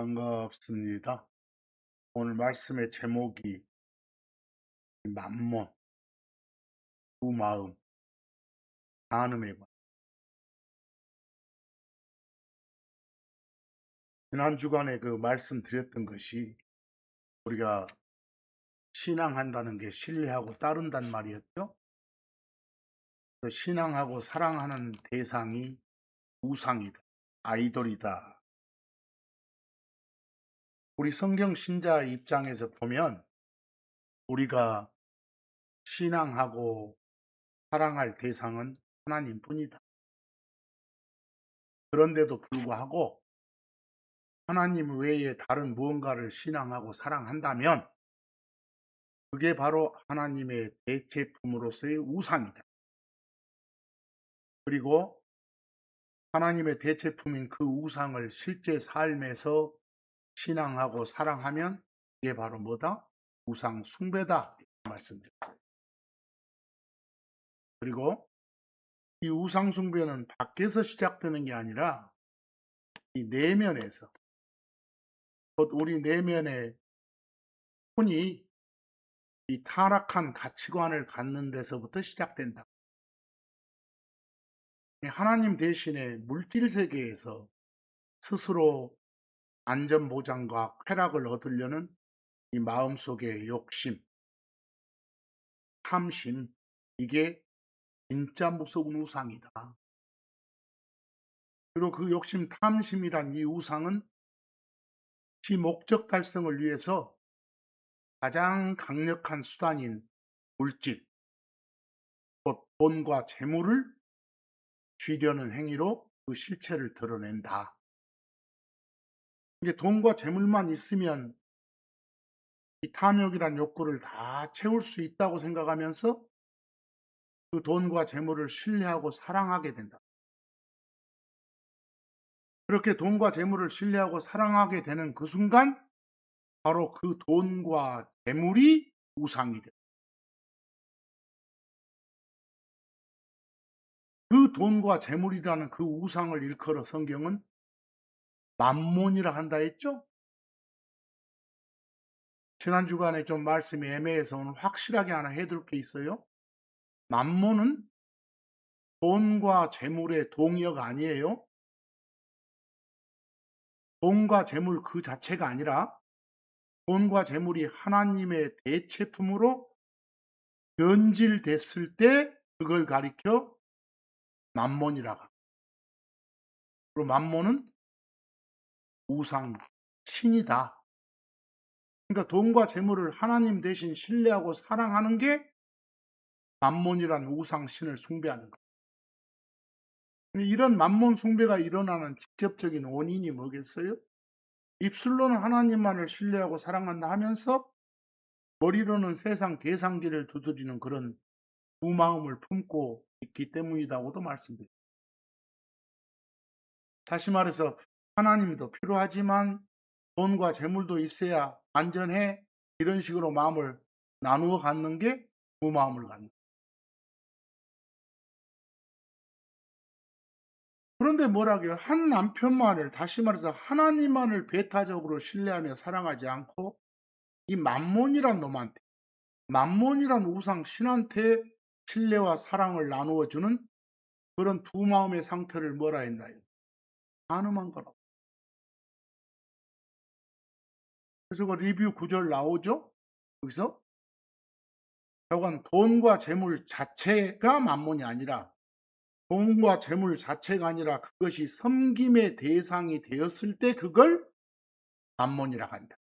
반갑습니다. 오늘 말씀의 제목이 만몬, 두 마음, 간음의 관. 지난 주간에 그 말씀드렸던 것이 우리가 신앙한다는 게 신뢰하고 따른단 말이었죠. 그 신앙하고 사랑하는 대상이 우상이다, 아이돌이다. 우리 성경 신자 입장에서 보면 우리가 신앙하고 사랑할 대상은 하나님뿐이다. 그런데도 불구하고 하나님 외에 다른 무언가를 신앙하고 사랑한다면 그게 바로 하나님의 대체품으로서의 우상이다. 그리고 하나님의 대체품인 그 우상을 실제 삶에서 신앙하고 사랑하면 이게 바로 뭐다? 우상 숭배다 말씀드렸어요. 그리고 이 우상 숭배는 밖에서 시작되는 게 아니라 이 내면에서, 곧 우리 내면의 혼이 이 타락한 가치관을 갖는 데서부터 시작된다. 하나님 대신에 물질 세계에서 스스로 안전보장과 쾌락을 얻으려는 이 마음속의 욕심, 탐심, 이게 진짜 무서운 우상이다. 그리고 그 욕심, 탐심이란 이 우상은 지 목적 달성을 위해서 가장 강력한 수단인 물질, 곧 돈과 재물을 쥐려는 행위로 그 실체를 드러낸다. 이게 돈과 재물만 있으면 이 탐욕이란 욕구를 다 채울 수 있다고 생각하면서 그 돈과 재물을 신뢰하고 사랑하게 된다. 그렇게 돈과 재물을 신뢰하고 사랑하게 되는 그 순간 바로 그 돈과 재물이 우상이 돼. 그 돈과 재물이라는 그 우상을 일컬어 성경은 만몬이라 한다 했죠? 지난 주간에 좀 말씀이 애매해서 오늘 확실하게 하나 해둘 게 있어요. 만몬은 돈과 재물의 동의어가 아니에요. 돈과 재물 그 자체가 아니라 돈과 재물이 하나님의 대체품으로 변질됐을 때 그걸 가리켜 만몬이라고. 그리고 만몬은 우상, 신이다. 그러니까 돈과 재물을 하나님 대신 신뢰하고 사랑하는 게 만몬이라는 우상 신을 숭배하는 것. 이런 만몬 숭배가 일어나는 직접적인 원인이 뭐겠어요? 입술로는 하나님만을 신뢰하고 사랑한다 하면서 머리로는 세상 계산기를 두드리는 그런 두 마음을 품고 있기 때문이라고도 말씀드립니다. 다시 말해서 하나님도 필요하지만 돈과 재물도 있어야 안전해, 이런 식으로 마음을 나누어 갖는 게 두 마음을 갖는 거예요. 그런데 뭐라고요? 한 남편만을, 다시 말해서 하나님만을 배타적으로 신뢰하며 사랑하지 않고 이 만몬이란 놈한테, 만몬이란 우상 신한테 신뢰와 사랑을 나누어 주는 그런 두 마음의 상태를 뭐라 했나요? 간음한 거라고. 그래서 그 리뷰 구절 나오죠? 여기서 결국은 돈과 재물 자체가 만몬이 아니라, 돈과 재물 자체가 아니라 그것이 섬김의 대상이 되었을 때 그걸 만몬이라고 한다.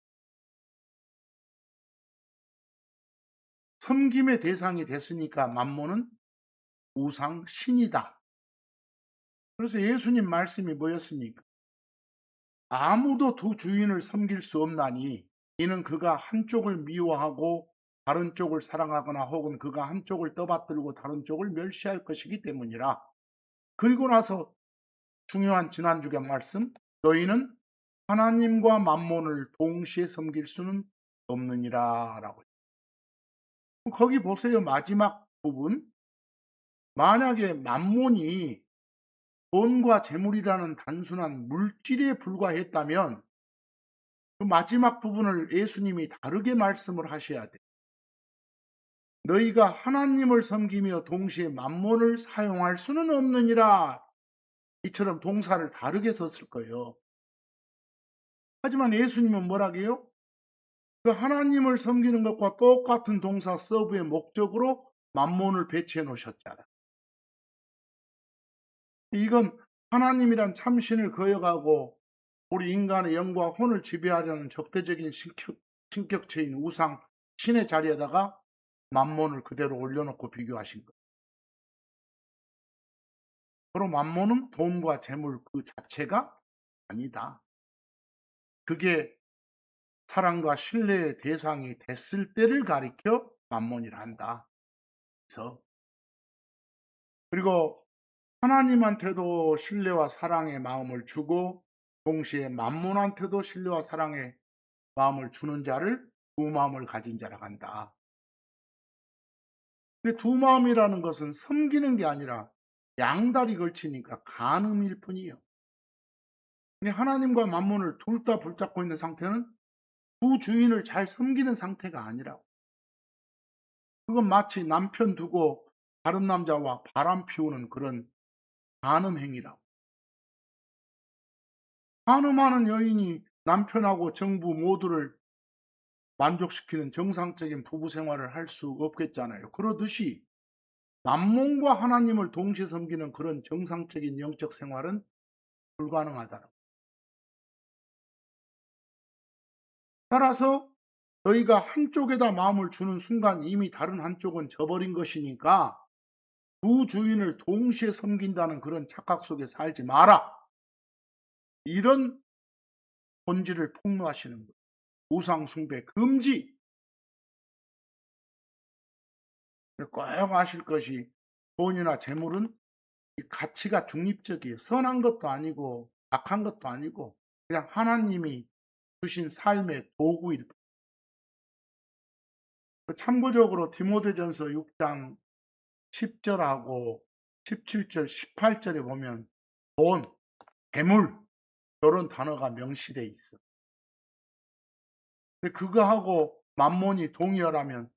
섬김의 대상이 됐으니까 만몬은 우상 신이다. 그래서 예수님 말씀이 뭐였습니까? 아무도 두 주인을 섬길 수 없나니 이는 그가 한쪽을 미워하고 다른 쪽을 사랑하거나 혹은 그가 한쪽을 떠받들고 다른 쪽을 멸시할 것이기 때문이라. 그리고 나서 중요한 지난주간 말씀, 너희는 하나님과 만몬을 동시에 섬길 수는 없느니라 라고. 거기 보세요. 마지막 부분. 만약에 만몬이 돈과 재물이라는 단순한 물질에 불과했다면 그 마지막 부분을 예수님이 다르게 말씀을 하셔야 돼. 너희가 하나님을 섬기며 동시에 만몬을 사용할 수는 없느니라. 이처럼 동사를 다르게 썼을 거예요. 하지만 예수님은 뭐라고요? 그 하나님을 섬기는 것과 똑같은 동사 서브의 목적으로 만몬을 배치해 놓으셨잖아. 이건 하나님이란 참신을 거역하고 우리 인간의 영과 혼을 지배하려는 적대적인 신격체인 우상, 신의 자리에다가 만몬을 그대로 올려놓고 비교하신 거예요. 그럼 만몬은 돈과 재물 그 자체가 아니다. 그게 사랑과 신뢰의 대상이 됐을 때를 가리켜 만몬이라 한다. 그래서 그리고 하나님한테도 신뢰와 사랑의 마음을 주고 동시에 만몬한테도 신뢰와 사랑의 마음을 주는 자를 두 마음을 가진 자라 한다. 근데 두 마음이라는 것은 섬기는 게 아니라 양다리 걸치니까 간음일 뿐이에요. 근데 하나님과 만몬을 둘 다 붙잡고 있는 상태는 두 주인을 잘 섬기는 상태가 아니라고. 그건 마치 남편 두고 다른 남자와 바람 피우는 그런 간음 행위라고. 간음하는 여인이 남편하고 정부 모두를 만족시키는 정상적인 부부 생활을 할 수 없겠잖아요. 그러듯이 만몬과 하나님을 동시에 섬기는 그런 정상적인 영적 생활은 불가능하다. 따라서 너희가 한쪽에다 마음을 주는 순간 이미 다른 한쪽은 져버린 것이니까 두 주인을 동시에 섬긴다는 그런 착각 속에 살지 마라. 이런 본질을 폭로하시는 거예요. 우상 숭배 금지. 꼭 아실 것이 돈이나 재물은 이 가치가 중립적이에요. 선한 것도 아니고 악한 것도 아니고 그냥 하나님이 주신 삶의 도구일 뿐. 참고적으로 디모데전서 6장 10절하고 17절, 18절에 보면 돈, 재물 이런 단어가 명시돼 있어. 근데 그거하고 만몬이 동의어라면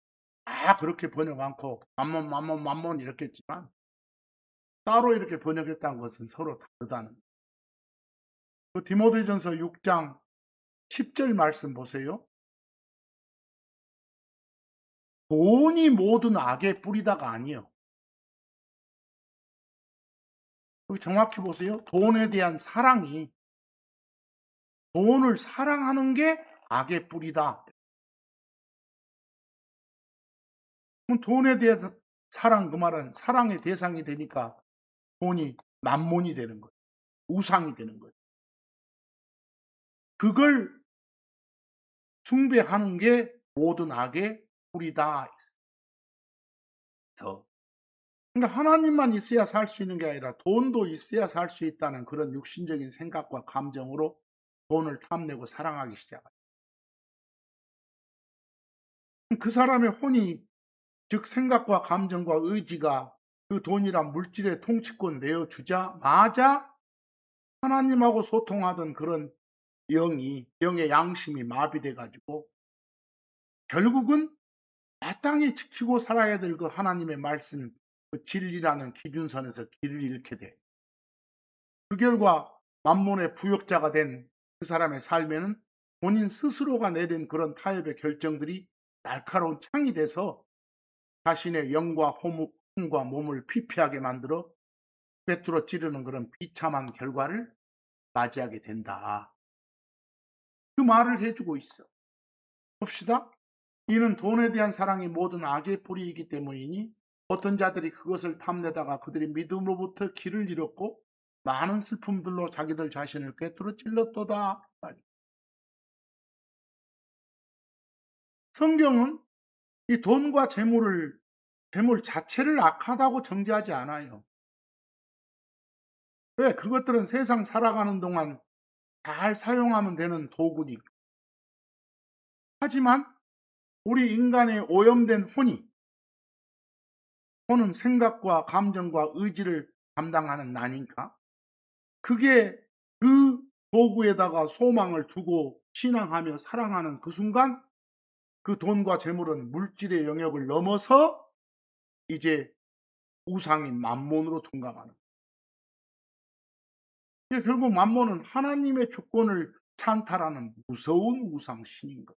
그렇게 번역 않고 만몬, 만몬, 만몬 이렇게 했지만 따로 이렇게 번역했다는 것은 서로 다르다는 거예요. 그 디모데전서 6장 10절 말씀 보세요. 돈이 모든 악의 뿌리다가 아니에요. 여기 정확히 보세요. 돈에 대한 사랑이 돈을 사랑하는 게 악의 뿌리다. 그럼 돈에 대한 사랑 그 말은 사랑의 대상이 되니까 돈이 만몬이 되는 거예요. 우상이 되는 거예요. 그걸 숭배하는 게 모든 악의 뿌리다. 그래서 그러니까 하나님만 있어야 살 수 있는 게 아니라 돈도 있어야 살 수 있다는 그런 육신적인 생각과 감정으로 돈을 탐내고 사랑하기 시작해요. 그 사람의 혼이 즉 생각과 감정과 의지가 그 돈이란 물질의 통치권 내어주자마자 하나님하고 소통하던 그런 영의 양심이 마비돼 가지고 결국은 마땅히 지키고 살아야 될 그 하나님의 말씀 그 진리라는 기준선에서 길을 잃게 돼. 그 결과 만몬의 부역자가 된 그 사람의 삶에는 본인 스스로가 내린 그런 타협의 결정들이 날카로운 창이 돼서 자신의 영과 혼과 몸을 피폐하게 만들어 꿰뚫어 찌르는 그런 비참한 결과를 맞이하게 된다. 그 말을 해주고 있어. 봅시다. 이는 돈에 대한 사랑이 모든 악의 뿌리이기 때문이니 어떤 자들이 그것을 탐내다가 그들이 믿음으로부터 길을 잃었고 많은 슬픔들로 자기들 자신을 꿰뚫어 찔렀도다. 성경은 이 돈과 재물 자체를 악하다고 정죄하지 않아요. 왜? 그것들은 세상 살아가는 동안 잘 사용하면 되는 도구니까. 하지만 우리 인간의 오염된 혼은 생각과 감정과 의지를 담당하는 나니까 그게 그 도구에다가 소망을 두고 신앙하며 사랑하는 그 순간 그 돈과 재물은 물질의 영역을 넘어서 이제 우상인 맘몬으로 둔감하는 거예요. 결국 맘몬은 하나님의 주권을 찬탈하는 무서운 우상신인 거예요.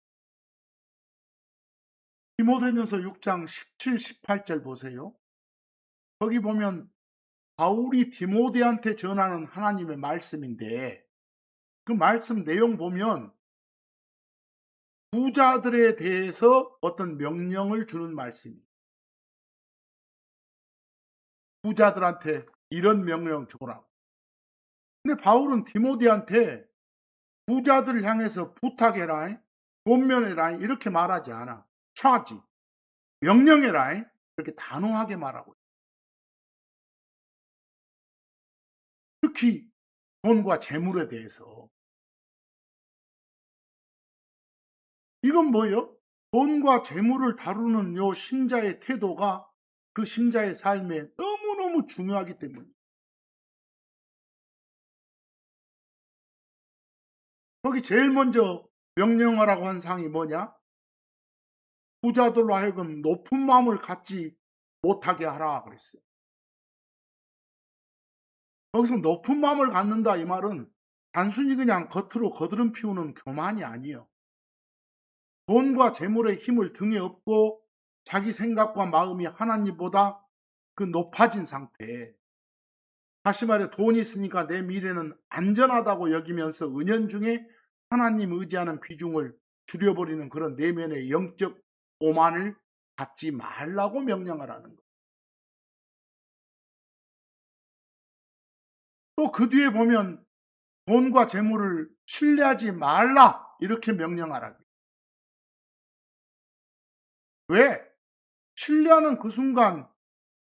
디모데전서 6장 17, 18절 보세요. 거기 보면 바울이 디모데한테 전하는 하나님의 말씀인데 그 말씀 내용 보면 부자들에 대해서 어떤 명령을 주는 말씀이에요. 부자들한테 이런 명령 줘라고. 근데 바울은 디모데한테 부자들을 향해서 부탁해라, 권면해라 이렇게 말하지 않아. charge, 명령해라 이렇게 단호하게 말하고. 특히 돈과 재물에 대해서. 이건 뭐예요? 돈과 재물을 다루는 요 신자의 태도가 그 신자의 삶에 너무너무 중요하기 때문에. 거기 제일 먼저 명령하라고 한 사항이 뭐냐? 부자들로 하여금 높은 마음을 갖지 못하게 하라 그랬어요. 거기서 높은 마음을 갖는다 이 말은 단순히 그냥 겉으로 거드름 피우는 교만이 아니에요. 돈과 재물의 힘을 등에 업고 자기 생각과 마음이 하나님보다 그 높아진 상태. 다시 말해 돈이 있으니까 내 미래는 안전하다고 여기면서 은연중에 하나님 의지하는 비중을 줄여버리는 그런 내면의 영적 오만을 갖지 말라고 명령하라는 거예요. 또 그 뒤에 보면 돈과 재물을 신뢰하지 말라 이렇게 명령하라. 왜? 신뢰하는 그 순간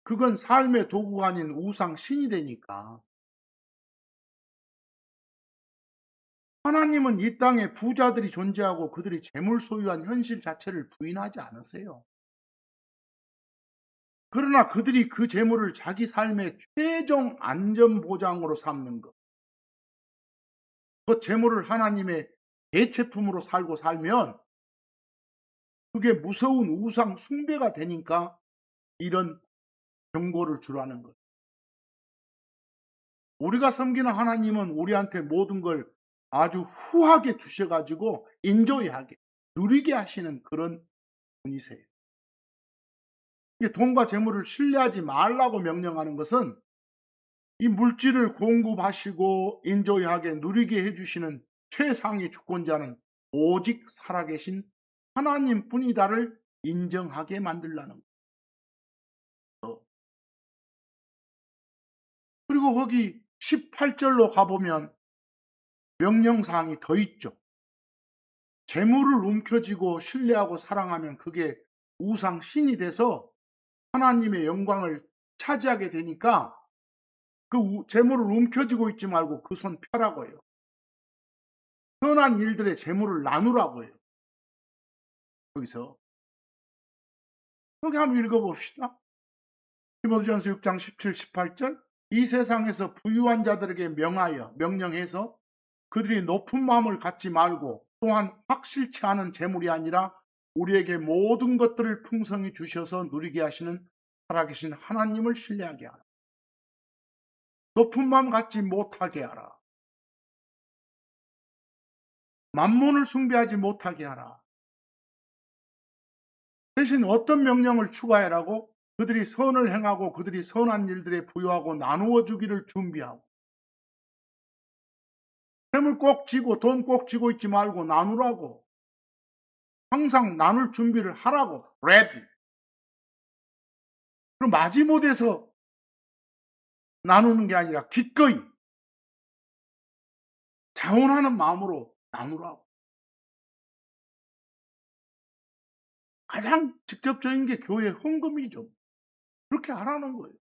그건 삶의 도구가 아닌 우상 신이 되니까. 하나님은 이 땅에 부자들이 존재하고 그들이 재물 소유한 현실 자체를 부인하지 않으세요. 그러나 그들이 그 재물을 자기 삶의 최종 안전 보장으로 삼는 것. 그 재물을 하나님의 대체품으로 살고 살면 그게 무서운 우상 숭배가 되니까 이런 경고를 주라는 거예요. 우리가 섬기는 하나님은 우리한테 모든 걸 아주 후하게 주셔 가지고 인조이하게 누리게 하시는 그런 분이세요. 이 돈과 재물을 신뢰하지 말라고 명령하는 것은 이 물질을 공급하시고 인조이하게 누리게 해 주시는 최상위 주권자는 오직 살아계신 하나님뿐이다를 인정하게 만들라는 거예요. 그리고 거기 18절로 가보면 명령사항이 더 있죠. 재물을 움켜쥐고 신뢰하고 사랑하면 그게 우상 신이 돼서 하나님의 영광을 차지하게 되니까 그 재물을 움켜쥐고 있지 말고 그 손 펴라고 해요. 선한 일들의 재물을 나누라고 해요. 거기서 여기 한번 읽어봅시다. 디모데전서 6장 17, 18절 이 세상에서 부유한 자들에게 명령해서 그들이 높은 마음을 갖지 말고 또한 확실치 않은 재물이 아니라 우리에게 모든 것들을 풍성히 주셔서 누리게 하시는 살아계신 하나님을 신뢰하게 하라. 높은 마음 갖지 못하게 하라. 만몬을 숭배하지 못하게 하라. 대신 어떤 명령을 추가해라고? 그들이 선을 행하고 그들이 선한 일들에 부여하고 나누어 주기를 준비하고 셈을 꼭 쥐고 돈 꼭 쥐고 있지 말고 나누라고. 항상 나눌 준비를 하라고. ready. 그럼 마지못해서 나누는 게 아니라 기꺼이 자원하는 마음으로 나누라고. 가장 직접적인 게 교회 헌금이죠. 그렇게 하라는 거예요.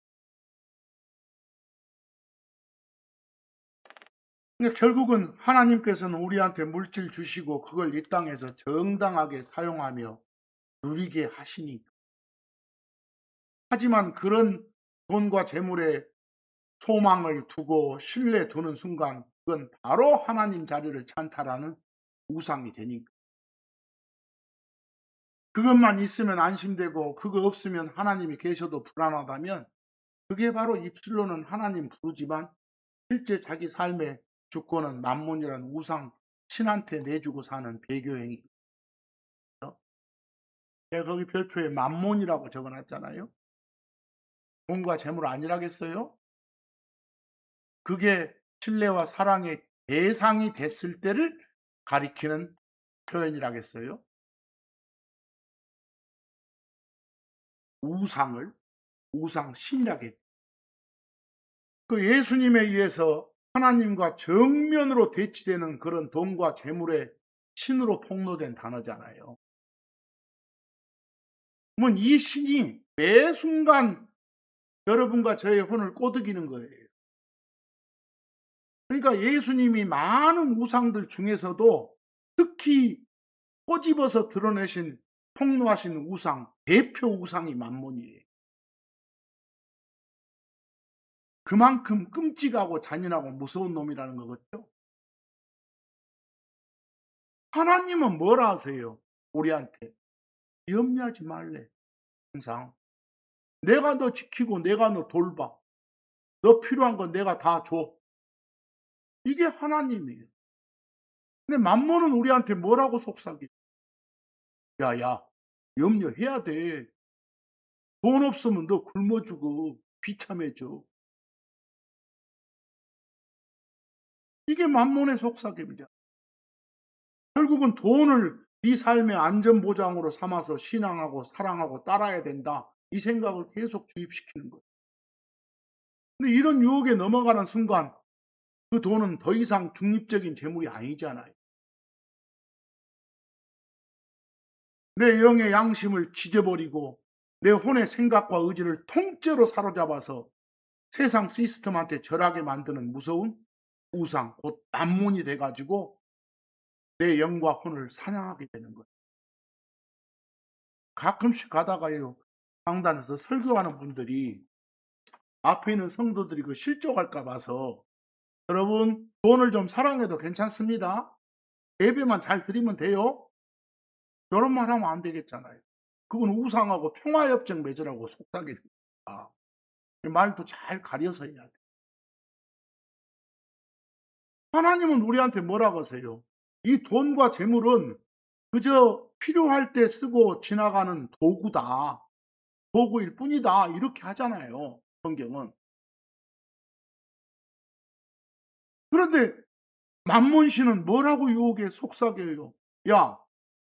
그러니까 결국은 하나님께서는 우리한테 물질 주시고 그걸 이 땅에서 정당하게 사용하며 누리게 하시니까. 하지만 그런 돈과 재물에 소망을 두고 신뢰 두는 순간 그건 바로 하나님 자리를 찬탈하는 우상이 되니까. 그것만 있으면 안심되고 그거 없으면 하나님이 계셔도 불안하다면 그게 바로 입술로는 하나님 부르지만 실제 자기 삶의 주권은 만몬이라는 우상 신한테 내주고 사는 배교행위죠. 제가 거기 별표에 만몬이라고 적어놨잖아요. 돈과 재물 아니라겠어요? 그게 신뢰와 사랑의 대상이 됐을 때를 가리키는 표현이라겠어요? 우상을 우상신이라게 그 예수님에 의해서 하나님과 정면으로 대치되는 그런 돈과 재물의 신으로 폭로된 단어잖아요. 그러면 이 신이 매 순간 여러분과 저의 혼을 꼬드기는 거예요. 그러니까 예수님이 많은 우상들 중에서도 특히 꼬집어서 드러내신 폭로하신 우상, 대표 우상이 만몬이에요. 그만큼 끔찍하고 잔인하고 무서운 놈이라는 거겠죠. 하나님은 뭐라 하세요? 우리한테 염려하지 말래. 항상 내가 너 지키고 내가 너 돌봐. 너 필요한 건 내가 다 줘. 이게 하나님이에요. 근데 만몬은 우리한테 뭐라고 속삭이? 야야, 염려해야 돼. 돈 없으면 너 굶어 죽어. 비참해져. 이게 만몬의 속삭임이죠. 결국은 돈을 네 삶의 안전보장으로 삼아서 신앙하고 사랑하고 따라야 된다. 이 생각을 계속 주입시키는 거예요. 근데 이런 유혹에 넘어가는 순간 그 돈은 더 이상 중립적인 재물이 아니잖아요. 내 영의 양심을 지져버리고 내 혼의 생각과 의지를 통째로 사로잡아서 세상 시스템한테 절하게 만드는 무서운 우상, 곧 만몬이 돼가지고 내 영과 혼을 사냥하게 되는 거예요. 가끔씩 가다가요, 강단에서 설교하는 분들이 앞에 있는 성도들이 그 실족할까 봐서 여러분 돈을 좀 사랑해도 괜찮습니다. 예배만 잘 드리면 돼요. 이런 말 하면 안 되겠잖아요. 그건 우상하고 평화협정 맺으라고 속삭이니까 말도 잘 가려서 해야 돼. 하나님은 우리한테 뭐라고 하세요? 이 돈과 재물은 그저 필요할 때 쓰고 지나가는 도구다. 도구일 뿐이다. 이렇게 하잖아요. 성경은. 그런데 만몬 씨는 뭐라고 유혹에 속삭여요? 야,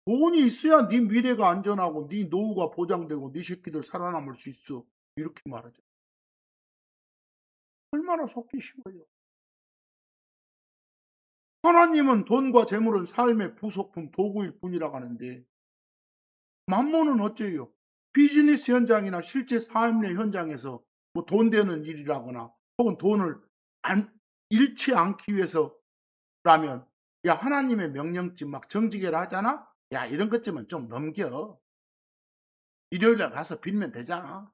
돈이 있어야 네 미래가 안전하고 네 노후가 보장되고 네 새끼들 살아남을 수 있어. 이렇게 말하죠. 얼마나 속기 쉬워요. 하나님은 돈과 재물은 삶의 부속품, 도구일 뿐이라고 하는데 만몬은 어째요? 비즈니스 현장이나 실제 삶의 현장에서 뭐 돈 되는 일이라거나 혹은 돈을 잃지 않기 위해서라면 야 하나님의 명령쯤 막 정직해라 하잖아? 야 이런 것쯤은 좀 넘겨. 일요일날 가서 빌면 되잖아.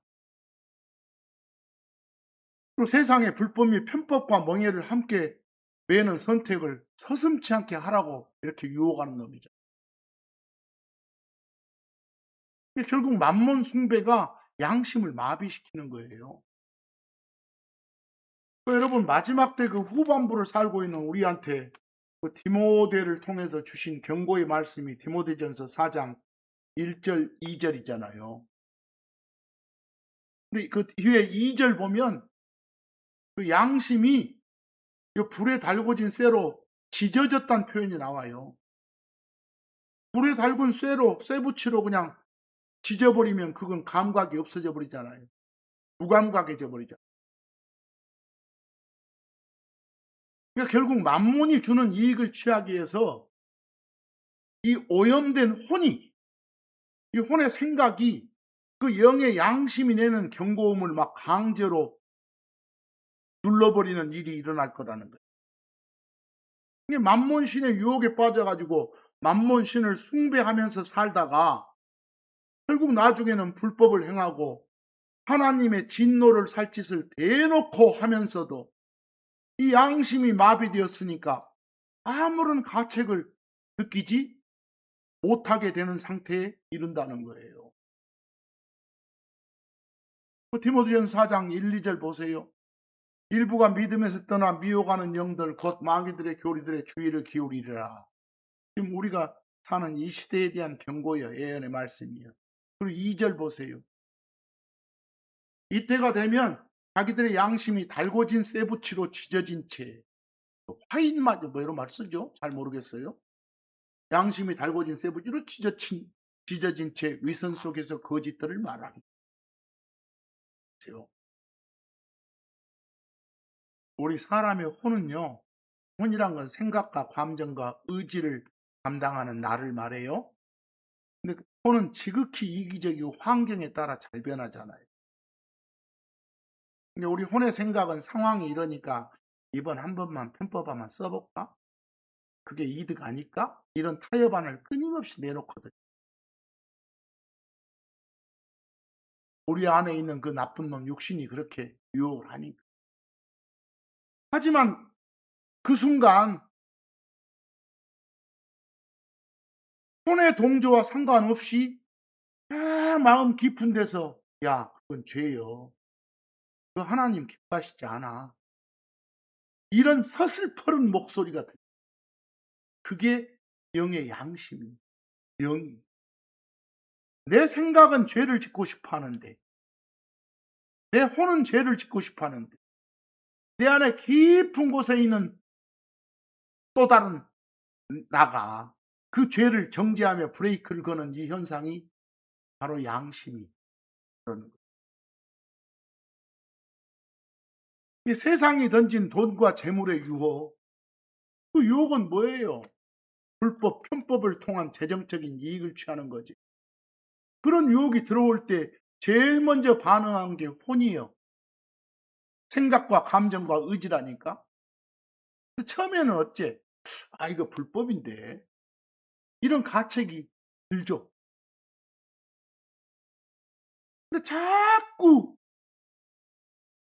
그리고 세상의 불법 및 편법과 멍해를 함께 매는 선택을 서슴지 않게 하라고 이렇게 유혹하는 놈이죠. 결국 만몬 숭배가 양심을 마비시키는 거예요. 여러분 마지막 때 그 후반부를 살고 있는 우리한테 그 디모데를 통해서 주신 경고의 말씀이 디모데전서 4장 1절 2절이잖아요. 근데 그 뒤에 2절 보면 그 양심이 이 불에 달궈진 쇠로 지져졌다는 표현이 나와요. 불에 달군 쇠로 쇠붙이로 그냥 지져버리면 그건 감각이 없어져 버리잖아요. 무감각해져 버리죠. 그러니까 결국 만몬이 주는 이익을 취하기 위해서 이 오염된 혼이 이 혼의 생각이 그 영의 양심이 내는 경고음을 막 강제로 눌러버리는 일이 일어날 거라는 거예요. 이게 만몬신의 유혹에 빠져가지고 만몬신을 숭배하면서 살다가 결국 나중에는 불법을 행하고 하나님의 진노를 살 짓을 대놓고 하면서도 이 양심이 마비되었으니까 아무런 가책을 느끼지 못하게 되는 상태에 이른다는 거예요. 그 디모데전서 4장 1-2절 보세요. 일부가 믿음에서 떠나 미혹하는 영들 곧 마귀들의 교리들의 주의를 기울이리라. 지금 우리가 사는 이 시대에 대한 경고예요. 예언의 말씀이요. 그리고 2절 보세요. 이때가 되면 자기들의 양심이 달궈진 쇠붙이로 지져진 채 화인마저 뭐 이런 말 쓰죠. 잘 모르겠어요. 양심이 달궈진 쇠붙이로 지져진 채 위선 속에서 거짓들을 말하기. 우리 사람의 혼은요. 혼이란 건 생각과 감정과 의지를 담당하는 나를 말해요. 근데 그 혼은 지극히 이기적이고 환경에 따라 잘 변하잖아요. 근데 우리 혼의 생각은 상황이 이러니까 이번 한 번만 편법 한번 써볼까? 그게 이득 아닐까? 이런 타협안을 끊임없이 내놓거든요. 우리 안에 있는 그 나쁜 놈 육신이 그렇게 유혹을 하니까. 하지만 그 순간 혼의 동조와 상관없이 마음 깊은 데서 야 그건 죄요. 그 하나님 기뻐하시지 않아. 이런 서슬퍼른 목소리가 들려요. 그게 영의 양심이 영이. 내 생각은 죄를 짓고 싶어 하는데 내 혼은 죄를 짓고 싶어 하는데 내 안에 깊은 곳에 있는 또 다른 나가 그 죄를 정죄하며 브레이크를 거는 이 현상이 바로 양심이 그러는 거예요. 이 세상이 던진 돈과 재물의 유혹, 그 유혹은 뭐예요? 불법, 편법을 통한 재정적인 이익을 취하는 거지. 그런 유혹이 들어올 때 제일 먼저 반응한 게 혼이에요. 생각과 감정과 의지라니까. 처음에는 어째? 아, 이거 불법인데. 이런 가책이 들죠. 근데 자꾸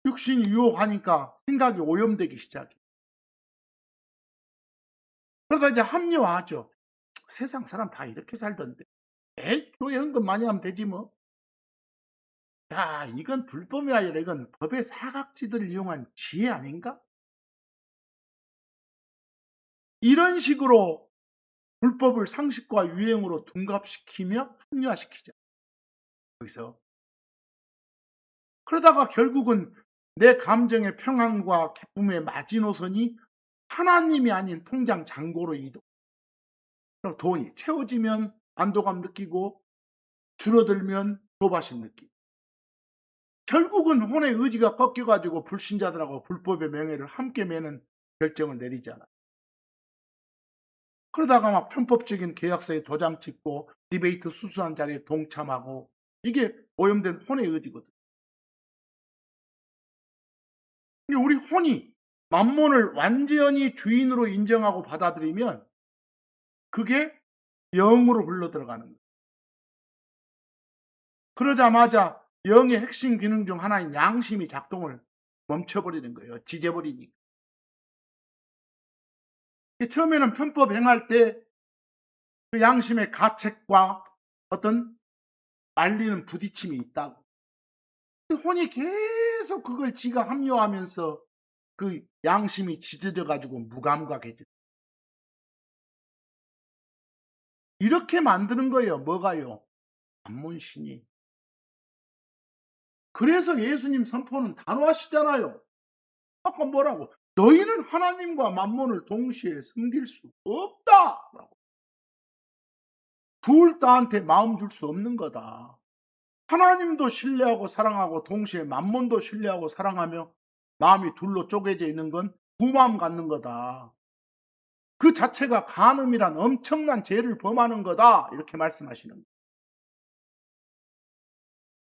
육신이 유혹하니까 생각이 오염되기 시작해. 그러다 이제 합리화하죠. 세상 사람 다 이렇게 살던데. 에이, 교회 헌금 많이 하면 되지 뭐. 야, 이건 불법이 아니라 이건 법의 사각지대를 이용한 지혜 아닌가? 이런 식으로 불법을 상식과 유행으로 둔갑시키며 합리화시키죠. 여기서. 그러다가 결국은 내 감정의 평안과 기쁨의 마지노선이 하나님이 아닌 통장 잔고로 이동. 돈이 채워지면 안도감 느끼고 줄어들면 조바심 느끼고. 결국은 혼의 의지가 꺾여가지고 불신자들하고 불법의 명예를 함께 매는 결정을 내리잖아. 그러다가 막 편법적인 계약서에 도장 찍고 디베이트 수수한 자리에 동참하고 이게 오염된 혼의 의지거든. 근데 우리 혼이 만몬을 완전히 주인으로 인정하고 받아들이면 그게 영으로 흘러들어가는 거예요. 그러자마자 영의 핵심 기능 중 하나인 양심이 작동을 멈춰버리는 거예요. 지져버리니까. 처음에는 편법 행할 때 그 양심의 가책과 어떤 말리는 부딪힘이 있다고. 혼이 계속 그걸 지가 합리화하면서 그 양심이 짖어져 가지고 무감각해져. 이렇게 만드는 거예요. 뭐가요? 만몬신이. 그래서 예수님 선포는 단호하시잖아요. 아까 뭐라고? 너희는 하나님과 만몬을 동시에 섬길 수 없다. 둘 다한테 마음 줄 수 없는 거다. 하나님도 신뢰하고 사랑하고 동시에 만몬도 신뢰하고 사랑하며 마음이 둘로 쪼개져 있는 건 두 마음 갖는 거다. 그 자체가 간음이란 엄청난 죄를 범하는 거다. 이렇게 말씀하시는 거예요.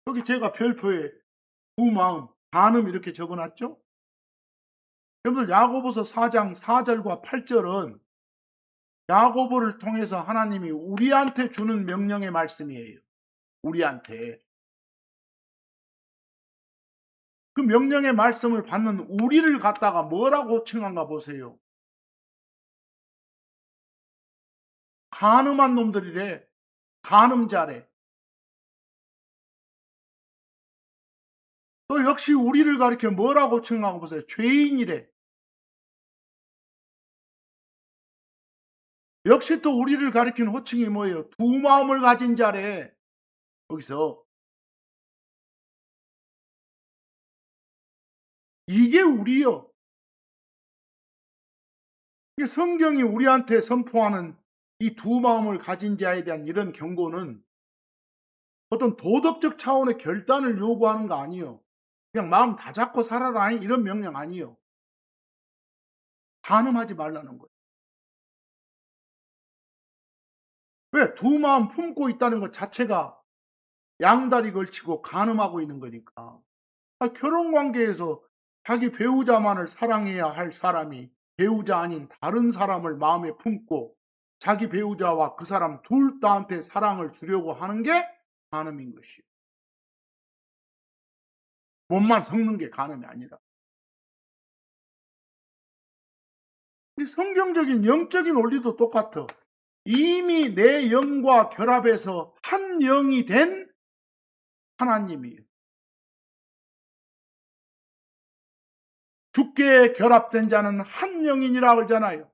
여기 제가 별표에 두 마음, 간음 이렇게 적어놨죠. 여러분들 야고보서 4장 4절과 8절은 야고보를 통해서 하나님이 우리한테 주는 명령의 말씀이에요. 우리한테. 그 명령의 말씀을 받는 우리를 갖다가 뭐라고 칭한가 보세요. 간음한 놈들이래. 간음자래. 또 역시 우리를 가리켜 뭐라고 칭하고 보세요. 죄인이래. 역시 또 우리를 가리키는 호칭이 뭐예요? 두 마음을 가진 자래. 여기서 이게 우리요. 이게 성경이 우리한테 선포하는 이 두 마음을 가진 자에 대한 이런 경고는 어떤 도덕적 차원의 결단을 요구하는 거 아니에요. 그냥 마음 다 잡고 살아라 이런 명령 아니에요. 간음하지 말라는 거예요. 왜? 두 마음 품고 있다는 것 자체가 양다리 걸치고 간음하고 있는 거니까. 결혼 관계에서 자기 배우자만을 사랑해야 할 사람이 배우자 아닌 다른 사람을 마음에 품고 자기 배우자와 그 사람 둘 다한테 사랑을 주려고 하는 게 간음인 것이요. 몸만 섞는 게 간음이 아니라. 이 성경적인 영적인 원리도 똑같아. 이미 내 영과 결합해서 한 영이 된 하나님이에요. 주께 결합된 자는 한 영이니라 그러잖아요.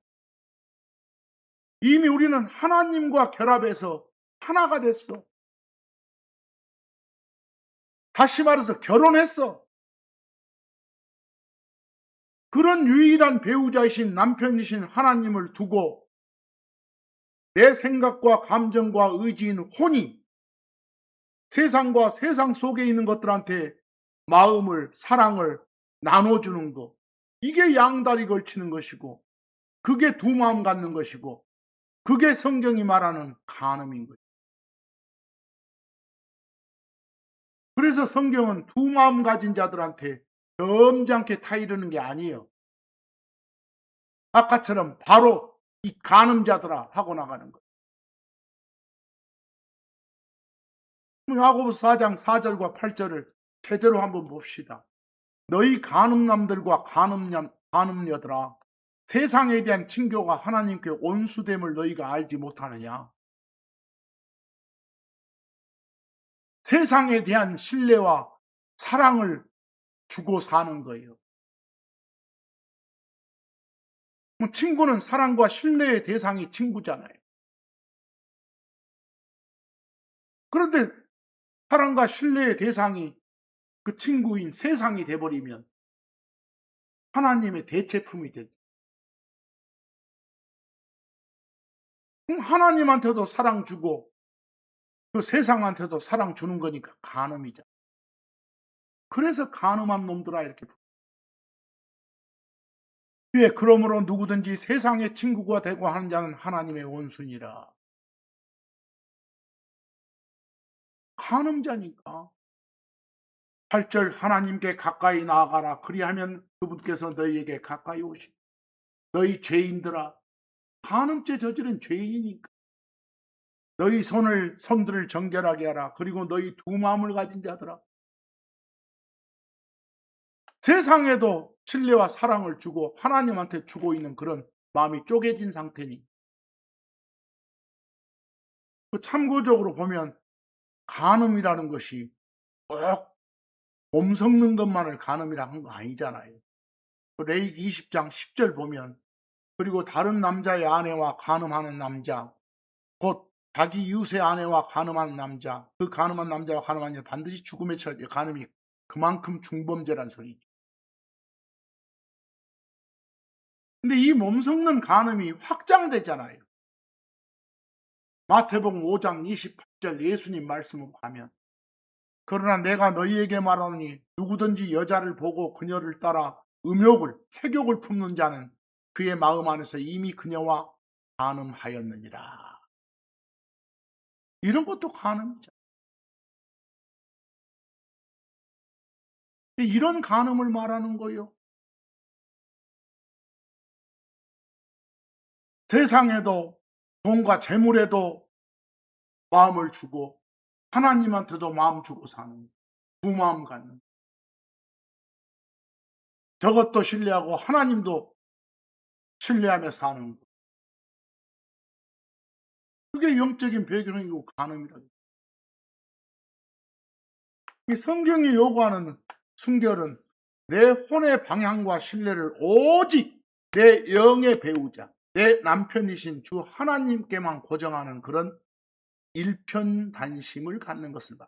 이미 우리는 하나님과 결합해서 하나가 됐어. 다시 말해서 결혼했어. 그런 유일한 배우자이신 남편이신 하나님을 두고 내 생각과 감정과 의지인 혼이 세상과 세상 속에 있는 것들한테 마음을, 사랑을 나눠주는 것. 이게 양다리 걸치는 것이고, 그게 두 마음 갖는 것이고, 그게 성경이 말하는 간음인 거예요. 그래서 성경은 두 마음 가진 자들한테 점잖게 타이르는 게 아니에요. 아까처럼 바로 이 간음자들아 하고 나가는 거예요. 야고보서 4장 4절과 8절을 제대로 한번 봅시다. 너희 간음남들과 간음녀들아, 세상에 대한 친교가 하나님께 온수됨을 너희가 알지 못하느냐. 세상에 대한 신뢰와 사랑을 주고 사는 거예요. 친구는 사랑과 신뢰의 대상이 친구잖아요. 그런데 사랑과 신뢰의 대상이 그 친구인 세상이 돼버리면 하나님의 대체품이 되죠. 그럼 하나님한테도 사랑 주고 그 세상한테도 사랑 주는 거니까 간음이죠. 그래서 간음한 놈들아 이렇게. 예, 그러므로 누구든지 세상의 친구가 되고 하는 자는 하나님의 원수니라. 간음자니까. 8절 하나님께 가까이 나아가라. 그리하면 그분께서 너희에게 가까이 오시리. 너희 죄인들아, 간음죄 저지른 죄인이니까. 너희 손들을 정결하게 하라. 그리고 너희 두 마음을 가진 자들아. 세상에도 신뢰와 사랑을 주고 하나님한테 주고 있는 그런 마음이 쪼개진 상태니. 참고적으로 보면 간음이라는 것이 꼭 몸 섞는 것만을 간음이라 한 거 아니잖아요. 레위기 20장 10절 보면 그리고 다른 남자의 아내와 간음하는 남자 곧 자기 이웃의 아내와 간음하는 남자 그 간음한 남자와 간음한 자 반드시 죽음에 처해. 간음이 그만큼 중범죄란 소리죠. 근데 이 몸 섞는 간음이 확장되잖아요. 마태복음 5장 28절 예수님 말씀을 가면 그러나 내가 너희에게 말하노니 누구든지 여자를 보고 그녀를 따라 색욕을 품는 자는 그의 마음 안에서 이미 그녀와 간음하였느니라. 이런 것도 간음이죠. 이런 간음을 말하는 거예요. 세상에도 돈과 재물에도 마음을 주고 하나님한테도 마음 주고 사는 두 마음 갖는. 저것도 신뢰하고 하나님도 신뢰하며 사는 것. 그게 영적인 배경이고 간음이라고. 이 성경이 요구하는 순결은 내 혼의 방향과 신뢰를 오직 내 영의 배우자, 내 남편이신 주 하나님께만 고정하는 그런 일편단심을 갖는 것을 봐.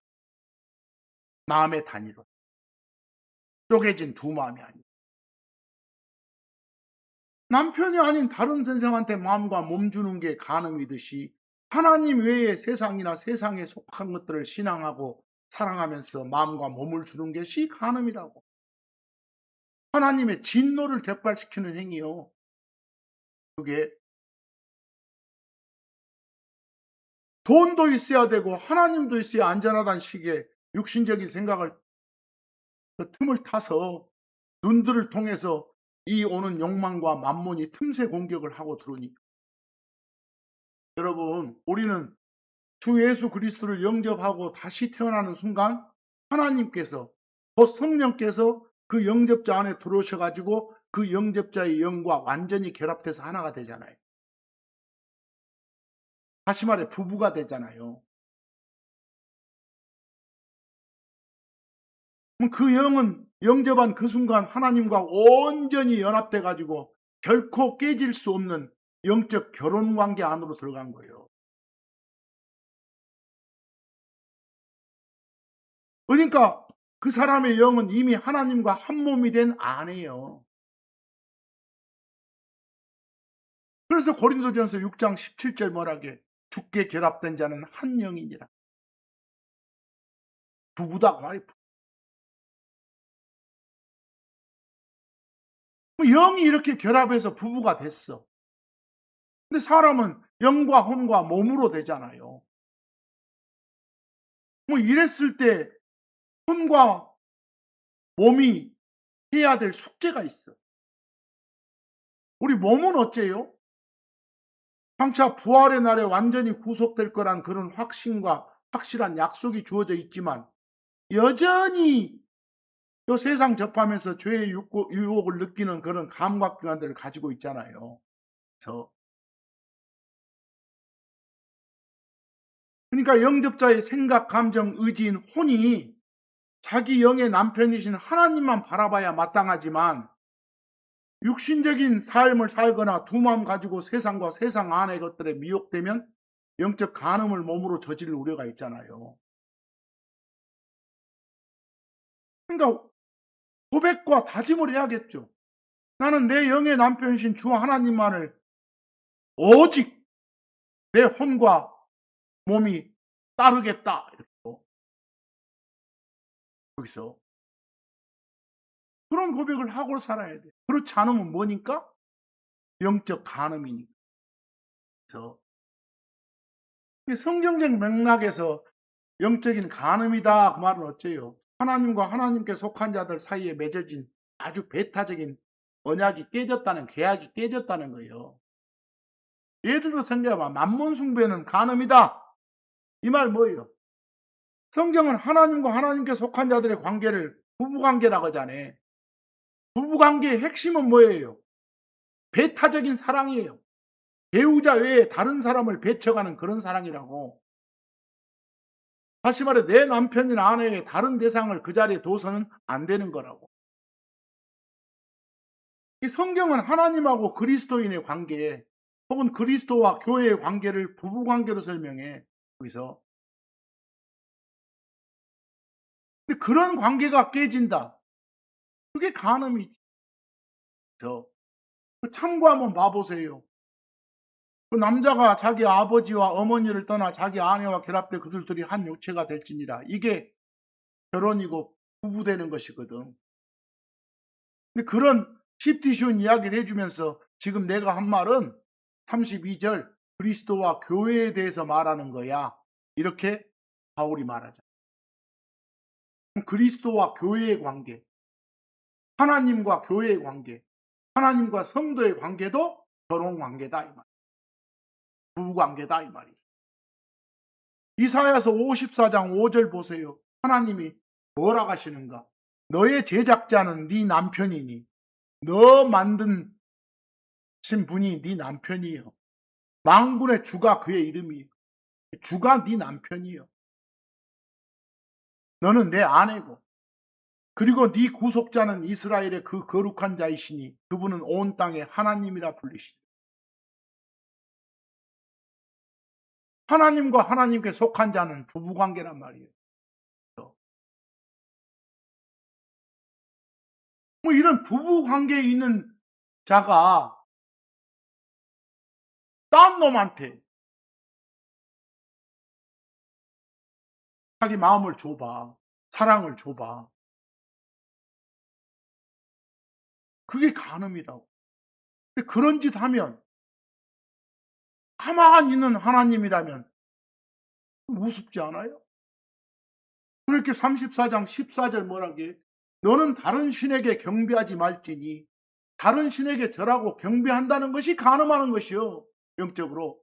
마음의 단위로. 쪼개진 두 마음이 아니고. 남편이 아닌 다른 선생한테 마음과 몸 주는 게 간음이듯이 하나님 외에 세상이나 세상에 속한 것들을 신앙하고 사랑하면서 마음과 몸을 주는 것이 간음이라고. 하나님의 진노를 격발시키는 행위요. 그게 돈도 있어야 되고 하나님도 있어야 안전하다는 식의 육신적인 생각을 그 틈을 타서 눈들을 통해서 이 오는 욕망과 만몬이 틈새 공격을 하고 들어오니 여러분 우리는 주 예수 그리스도를 영접하고 다시 태어나는 순간 하나님께서 곧 성령께서 그 영접자 안에 들어오셔 가지고 그 영접자의 영과 완전히 결합돼서 하나가 되잖아요. 다시 말해 부부가 되잖아요. 그럼 그 영은 영접한 그 순간 하나님과 온전히 연합돼 가지고 결코 깨질 수 없는 영적 결혼 관계 안으로 들어간 거예요. 그러니까 그 사람의 영은 이미 하나님과 한 몸이 된 아내예요. 그래서 고린도전서 6장 17절 뭐라게 주께 결합된 자는 한 영이니라. 부부다 그 말이. 영이 이렇게 결합해서 부부가 됐어. 근데 사람은 영과 혼과 몸으로 되잖아요. 뭐 이랬을 때 혼과 몸이 해야 될 숙제가 있어. 우리 몸은 어째요? 장차 부활의 날에 완전히 구속될 거란 그런 확신과 확실한 약속이 주어져 있지만 여전히 요 세상 접하면서 죄의 유혹을 느끼는 그런 감각기관들을 가지고 있잖아요. 저 그러니까 영접자의 생각, 감정, 의지인 혼이 자기 영의 남편이신 하나님만 바라봐야 마땅하지만 육신적인 삶을 살거나 두 마음 가지고 세상과 세상 안의 것들에 미혹되면 영적 간음을 몸으로 저지를 우려가 있잖아요. 그러니까 고백과 다짐을 해야겠죠. 나는 내 영의 남편이신 주 하나님만을 오직 내 혼과 몸이 따르겠다. 이렇게 거기서 그런 고백을 하고 살아야 돼. 그렇지 않으면 뭐니까? 영적 간음이니까. 그래서 성경적 맥락에서 영적인 간음이다 그 말은 어째요? 하나님과 하나님께 속한 자들 사이에 맺어진 아주 배타적인 언약이 깨졌다는 계약이 깨졌다는 거예요. 예를 들어 생각해봐. 만몬 숭배는 간음이다. 이 말 뭐예요? 성경은 하나님과 하나님께 속한 자들의 관계를 부부관계라고 하잖아요. 부부관계의 핵심은 뭐예요? 배타적인 사랑이에요. 배우자 외에 다른 사람을 배척하는 그런 사랑이라고. 다시 말해 내 남편이나 아내 외에 다른 대상을 그 자리에 둬서는 안 되는 거라고. 이 성경은 하나님하고 그리스도인의 관계 혹은 그리스도와 교회의 관계를 부부관계로 설명해. 거기서. 근데 그런 관계가 깨진다. 그게 간음이지. 그 참고 한번 봐보세요. 그 남자가 자기 아버지와 어머니를 떠나 자기 아내와 결합돼 그들 둘이 한 육체가 될지니라. 이게 결혼이고 부부되는 것이거든. 근데 그런 쉽디 쉬운 이야기를 해주면서 지금 내가 한 말은 32절 그리스도와 교회에 대해서 말하는 거야. 이렇게 바울이 말하자. 그리스도와 교회의 관계, 하나님과 교회의 관계, 하나님과 성도의 관계도 결혼 관계다 이 말. 부부 관계다 이 말이. 이사야서 54장 5절 보세요. 하나님이 뭐라 하시는가? 너의 제작자는 네 남편이니 너 만든 신 분이 네 남편이요. 만군의 주가 그의 이름이에요. 주가 네 남편이요. 너는 내 아내고, 그리고 네 구속자는 이스라엘의 그 거룩한 자이시니 그분은 온 땅의 하나님이라 불리시니. 하나님과 하나님께 속한 자는 부부관계란 말이에요. 뭐 이런 부부관계에 있는 자가 딴 놈한테 자기 마음을 줘봐. 사랑을 줘봐. 그게 간음이라고. 근데 그런 짓 하면 가만히 있는 하나님이라면 우습지 않아요? 그렇게 34장 14절 뭐라게? 너는 다른 신에게 경배하지 말지니 다른 신에게 절하고 경배한다는 것이 간음하는 것이요. 영적으로.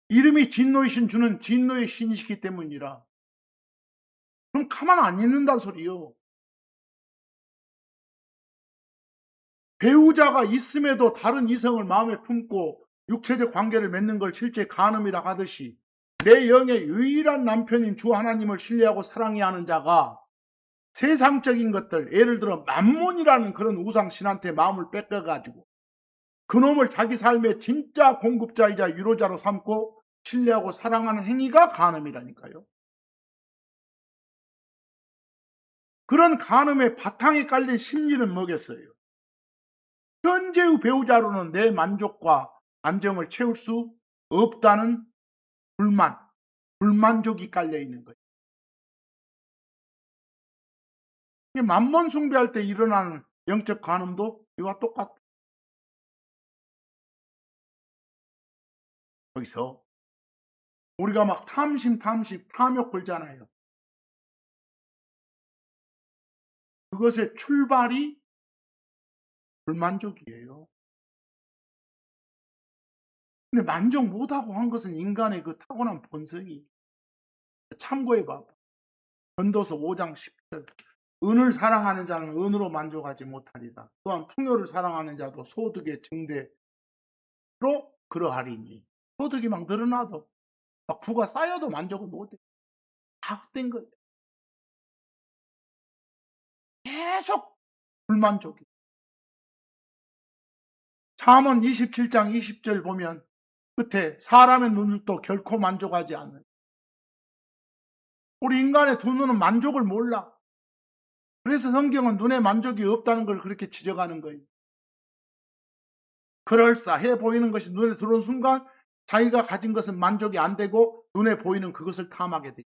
이름이 진노이신 주는 진노의 신이시기 때문이라. 그럼 가만 안 있는단 소리요. 배우자가 있음에도 다른 이성을 마음에 품고 육체적 관계를 맺는 걸 실제 간음이라 하듯이 내 영의 유일한 남편인 주 하나님을 신뢰하고 사랑해야 하는 자가 세상적인 것들, 예를 들어 만몬이라는 그런 우상신한테 마음을 뺏겨가지고 그놈을 자기 삶의 진짜 공급자이자 유로자로 삼고 신뢰하고 사랑하는 행위가 간음이라니까요. 그런 간음의 바탕에 깔린 심리는 뭐겠어요? 현재의 배우자로는 내 만족과 안정을 채울 수 없다는 불만족이 깔려 있는 거예요. 만몬 숭배할 때 일어나는 영적 간음도 이와 똑같아. 거기서 우리가 막 탐욕 걸잖아요. 그것의 출발이 불만족이에요. 근데 만족 못하고 한 것은 인간의 그 타고난 본성이. 참고해 봐봐. 전도서 5장 10절. 은을 사랑하는 자는 은으로 만족하지 못하리라. 또한 풍요를 사랑하는 자도 소득의 증대로 그러하리니. 소득이 막 늘어나도 막 부가 쌓여도 만족을 못해. 다 헛된 거예요. 계속 불만족이. 잠언 27장 20절 보면 끝에 사람의 눈도 결코 만족하지 않는. 우리 인간의 두 눈은 만족을 몰라. 그래서 성경은 눈에 만족이 없다는 걸 그렇게 지적하는 거예요. 그럴싸해 보이는 것이 눈에 들어온 순간 자기가 가진 것은 만족이 안 되고 눈에 보이는 그것을 탐하게 돼.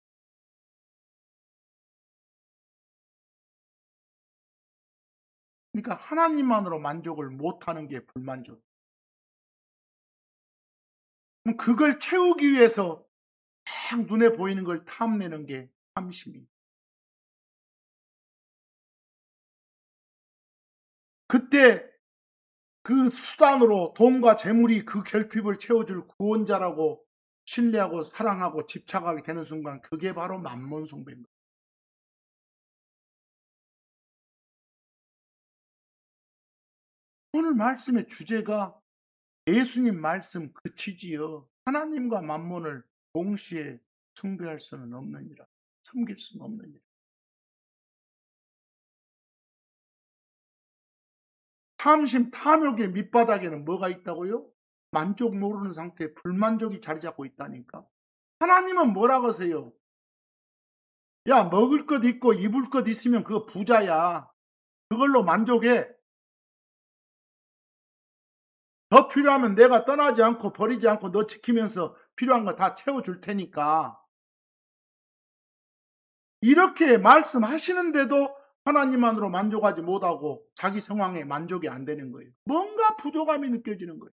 그러니까 하나님만으로 만족을 못하는 게 불만족. 그럼 그걸 채우기 위해서 막 눈에 보이는 걸 탐내는 게 탐심이. 그때 그 수단으로 돈과 재물이 그 결핍을 채워줄 구원자라고 신뢰하고 사랑하고 집착하게 되는 순간 그게 바로 만몬 숭배인 거예요. 오늘 말씀의 주제가 예수님 말씀 그 취지요. 하나님과 만몬을 동시에 숭배할 수는 없느니라. 섬길 수는 없느니라. 탐욕의 밑바닥에는 뭐가 있다고요? 만족 모르는 상태에 불만족이 자리 잡고 있다니까. 하나님은 뭐라고 하세요? 야, 먹을 것 있고 입을 것 있으면 그거 부자야. 그걸로 만족해. 더 필요하면 내가 떠나지 않고 버리지 않고 너 지키면서 필요한 거 다 채워줄 테니까. 이렇게 말씀하시는데도 하나님만으로 만족하지 못하고 자기 상황에 만족이 안 되는 거예요. 뭔가 부족함이 느껴지는 거예요.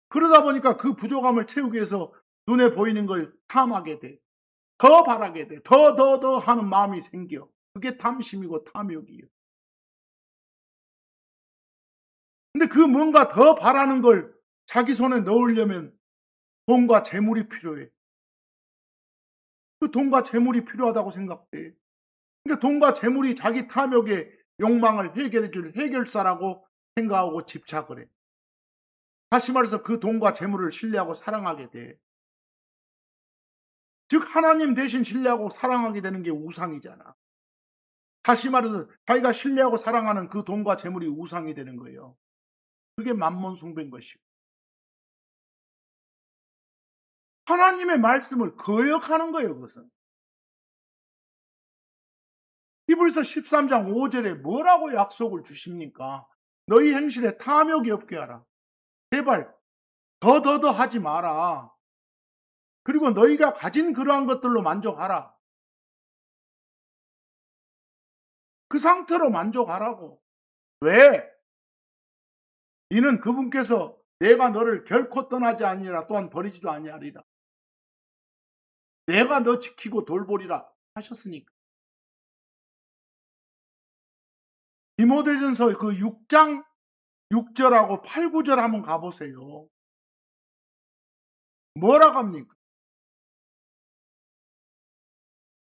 그러다 보니까 그 부족함을 채우기 위해서 눈에 보이는 걸 탐하게 돼. 더 바라게 돼. 더 하는 마음이 생겨. 그게 탐심이고 탐욕이에요. 근데 그 뭔가 더 바라는 걸 자기 손에 넣으려면 돈과 재물이 필요해. 그 돈과 재물이 필요하다고 생각돼. 그러니까 돈과 재물이 자기 탐욕에 욕망을 해결해 줄 해결사라고 생각하고 집착을 해. 다시 말해서 그 돈과 재물을 신뢰하고 사랑하게 돼. 즉 하나님 대신 신뢰하고 사랑하게 되는 게 우상이잖아. 다시 말해서 자기가 신뢰하고 사랑하는 그 돈과 재물이 우상이 되는 거예요. 그게 만몬 숭배인 것이고. 하나님의 말씀을 거역하는 거예요, 그것은. 히브리서 13장 5절에 뭐라고 약속을 주십니까? 너희 행실에 탐욕이 없게 하라. 제발 더더더 하지 마라. 그리고 너희가 가진 그러한 것들로 만족하라. 그 상태로 만족하라고. 왜? 이는 그분께서 내가 너를 결코 떠나지 아니하라 또한 버리지도 아니하리라. 내가 너 지키고 돌보리라 하셨으니까. 디모데전서 그 6장 6절하고 8, 9절 한번 가보세요. 뭐라고 합니까?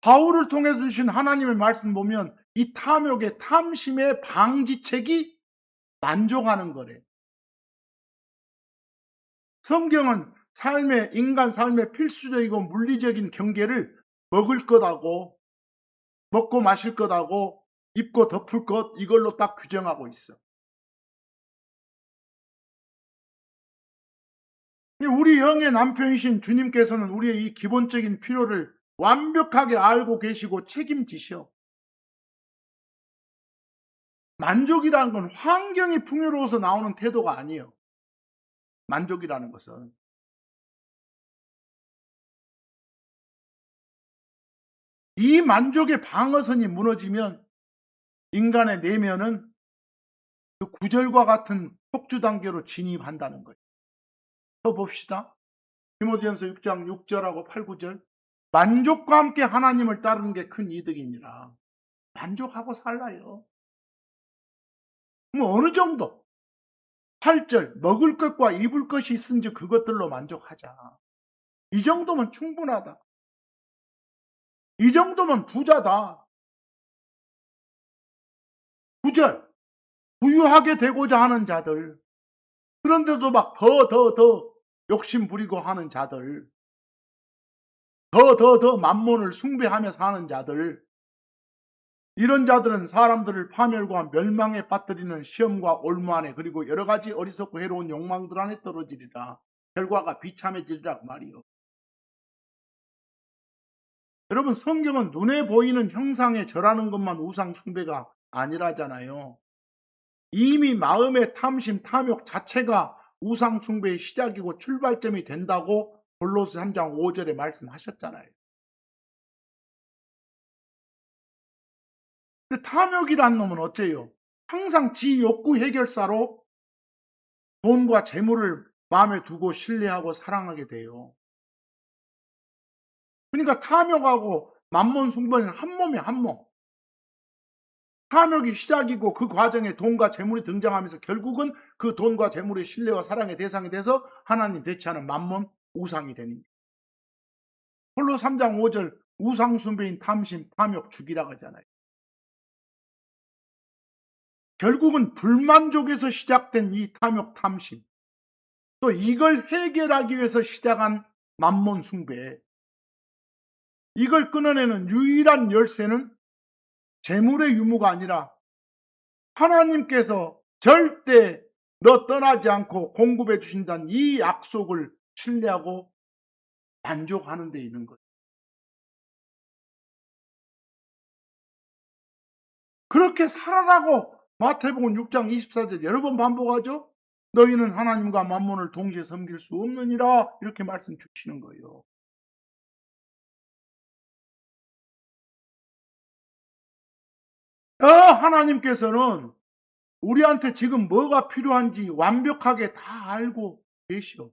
바울을 통해 주신 하나님의 말씀 보면 이 탐욕의 탐심의 방지책이 만족하는 거래. 성경은 인간 삶의 필수적이고 물리적인 경계를 먹을 것하고 먹고 마실 것하고 입고 덮을 것 이걸로 딱 규정하고 있어. 우리 영의 남편이신 주님께서는 우리의 이 기본적인 필요를 완벽하게 알고 계시고 책임지셔. 만족이라는 건 환경이 풍요로워서 나오는 태도가 아니에요. 만족이라는 것은. 이 만족의 방어선이 무너지면 인간의 내면은 그 구절과 같은 폭주 단계로 진입한다는 거예요. 더 봅시다. 디모데전서 6장 6절하고 8, 9절. 만족과 함께 하나님을 따르는 게 큰 이득이니라. 만족하고 살라요. 그럼 어느 정도? 8절. 먹을 것과 입을 것이 있은지 그것들로 만족하자. 이 정도면 충분하다. 이 정도면 부자다. 9절. 부유하게 되고자 하는 자들. 그런데도 막 더 욕심 부리고 하는 자들. 더 만몬을 숭배하며 사는 자들. 이런 자들은 사람들을 파멸과 멸망에 빠뜨리는 시험과 올무 안에 그리고 여러 가지 어리석고 해로운 욕망들 안에 떨어지리라. 결과가 비참해지리라 그 말이요. 여러분 성경은 눈에 보이는 형상에 절하는 것만 우상 숭배가 아니라잖아요. 이미 마음의 탐심, 탐욕 자체가 우상 숭배의 시작이고 출발점이 된다고 골로새 3장 5절에 말씀하셨잖아요. 근데 탐욕이란 놈은 어째요? 항상 지 욕구 해결사로 돈과 재물을 마음에 두고 신뢰하고 사랑하게 돼요. 그러니까 탐욕하고 만몬 숭배는 한 몸이야, 한 몸. 탐욕이 시작이고 그 과정에 돈과 재물이 등장하면서 결국은 그 돈과 재물의 신뢰와 사랑의 대상이 돼서 하나님 대체하는 만몬 우상이 되는 거예요. 홀로 3장 5절 우상 숭배인 탐심, 탐욕 죽이라고 하잖아요. 결국은 불만족에서 시작된 이 탐욕, 탐심 또 이걸 해결하기 위해서 시작한 만몬 숭배 이걸 끊어내는 유일한 열쇠는 재물의 유무가 아니라 하나님께서 절대 너 떠나지 않고 공급해 주신다는 이 약속을 신뢰하고 만족하는 데 있는 거예요. 그렇게 살아라고 마태복음 6장 24절 여러 번 반복하죠. 너희는 하나님과 만몬을 동시에 섬길 수 없느니라 이렇게 말씀 주시는 거예요. 하나님께서는 우리한테 지금 뭐가 필요한지 완벽하게 다 알고 계셔.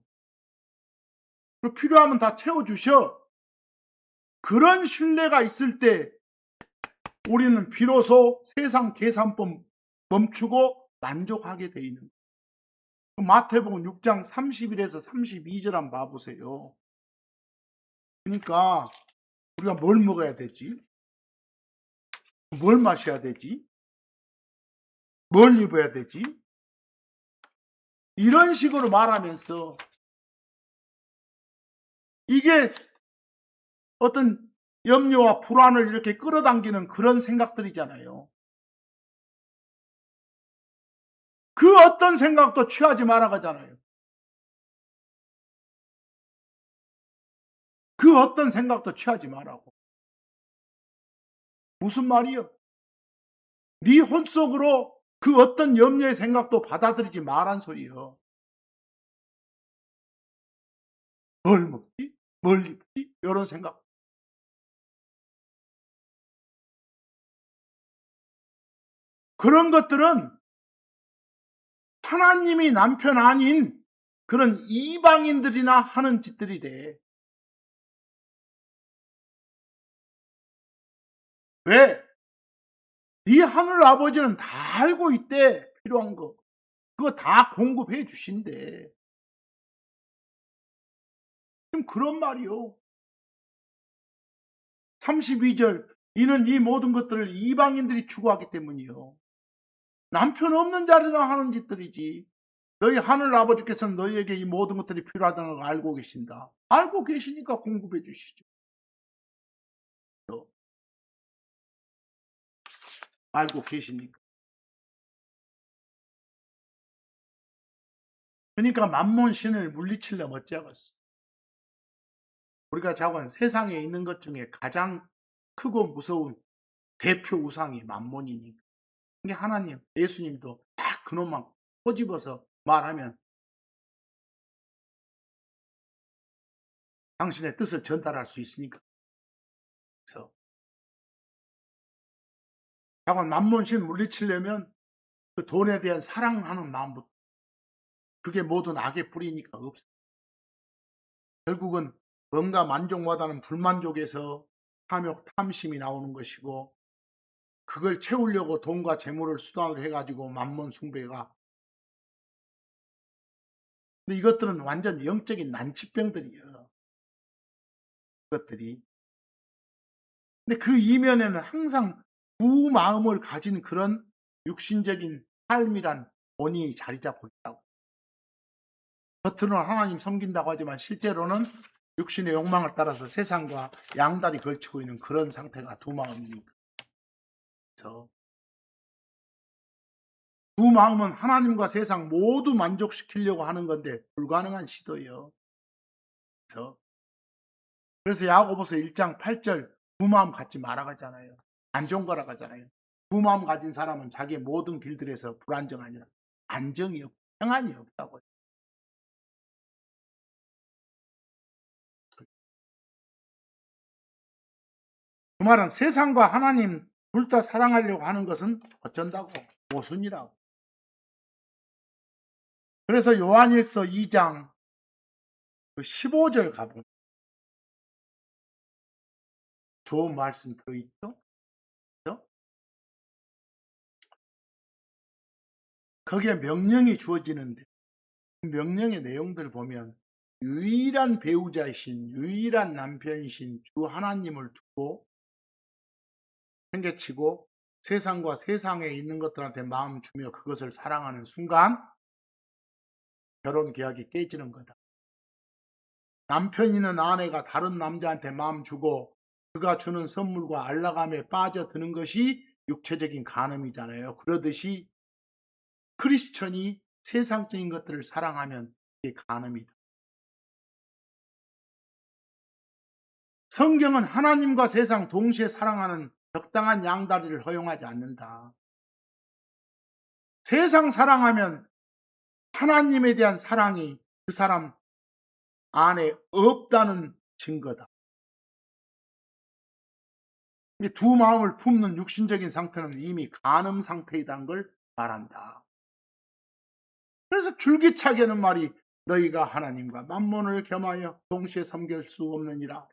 그리고 필요하면 다 채워주셔. 그런 신뢰가 있을 때 우리는 비로소 세상 계산법 멈추고 만족하게 돼 있는 거예요. 마태복음 6장 31에서 32절 한번 봐보세요. 그러니까 우리가 뭘 먹어야 되지? 뭘 마셔야 되지? 뭘 입어야 되지? 이런 식으로 말하면서 이게 어떤 염려와 불안을 이렇게 끌어당기는 그런 생각들이잖아요. 그 어떤 생각도 취하지 말아가잖아요. 그 어떤 생각도 취하지 말라고. 무슨 말이요? 네 혼속으로 그 어떤 염려의 생각도 받아들이지 말란 소리요. 뭘 먹지? 뭘 입지? 요런 생각. 그런 것들은 하나님이 남편 아닌 그런 이방인들이나 하는 짓들이래. 왜? 네 하늘 아버지는 다 알고 있대. 필요한 거. 그거 다 공급해 주신대. 지금 그런 말이요. 32절 이는 이 모든 것들을 이방인들이 추구하기 때문이요. 남편 없는 자리나 하는 짓들이지. 너희 하늘 아버지께서는 너희에게 이 모든 것들이 필요하다는 걸 알고 계신다. 알고 계시니까 공급해 주시죠. 알고 계시니까. 그러니까 만몬 신을 물리치려면 어찌하겠어. 우리가 자관 세상에 있는 것 중에 가장 크고 무서운 대표 우상이 만몬이니까. 이게 하나님, 예수님도 딱 그놈만 꼬집어서 말하면 당신의 뜻을 전달할 수 있으니까. 그래서 자관 만몬신 물리치려면 그 돈에 대한 사랑하는 마음부터 그게 모든 악의 뿌리니까 없어. 결국은 뭔가 만족 못하는 불만족에서 탐욕, 탐심이 나오는 것이고 그걸 채우려고 돈과 재물을 수단으로 해가지고 만몬 숭배가. 근데 이것들은 완전 영적인 난치병들이에요. 그것들이. 근데 그 이면에는 항상 두 마음을 가진 그런 육신적인 삶이란 원인이 자리 잡고 있다고. 겉으로는 하나님 섬긴다고 하지만 실제로는 육신의 욕망을 따라서 세상과 양다리 걸치고 있는 그런 상태가 두 마음이니까. 그래서 두 마음은 하나님과 세상 모두 만족시키려고 하는 건데 불가능한 시도예요. 그래서 야고보서 1장 8절 두 마음 갖지 말아가잖아요. 안 좋은 거라 가잖아요. 두 마음 가진 사람은 자기의 모든 길들에서 불안정하니라. 안정이 없고 평안이 없다고. 그 말은 세상과 하나님 둘 다 사랑하려고 하는 것은 어쩐다고 모순이라고. 그래서 요한일서 2장 15절 가보면 좋은 말씀 들어있죠. 거기에 명령이 주어지는데 명령의 내용들 보면 유일한 배우자이신 유일한 남편이신 주 하나님을 두고 생계치고 세상과 세상에 있는 것들한테 마음 주며 그것을 사랑하는 순간 결혼 계약이 깨지는 거다. 남편이는 아내가 다른 남자한테 마음 주고 그가 주는 선물과 알라감에 빠져드는 것이 육체적인 간음이잖아요. 그러듯이 크리스천이 세상적인 것들을 사랑하면 이게 간음이다. 성경은 하나님과 세상 동시에 사랑하는 적당한 양다리를 허용하지 않는다. 세상 사랑하면 하나님에 대한 사랑이 그 사람 안에 없다는 증거다. 두 마음을 품는 육신적인 상태는 이미 간음 상태이다는 걸 말한다. 그래서 줄기차게 는 말이 너희가 하나님과 만몬을 겸하여 동시에 섬길 수 없느니라.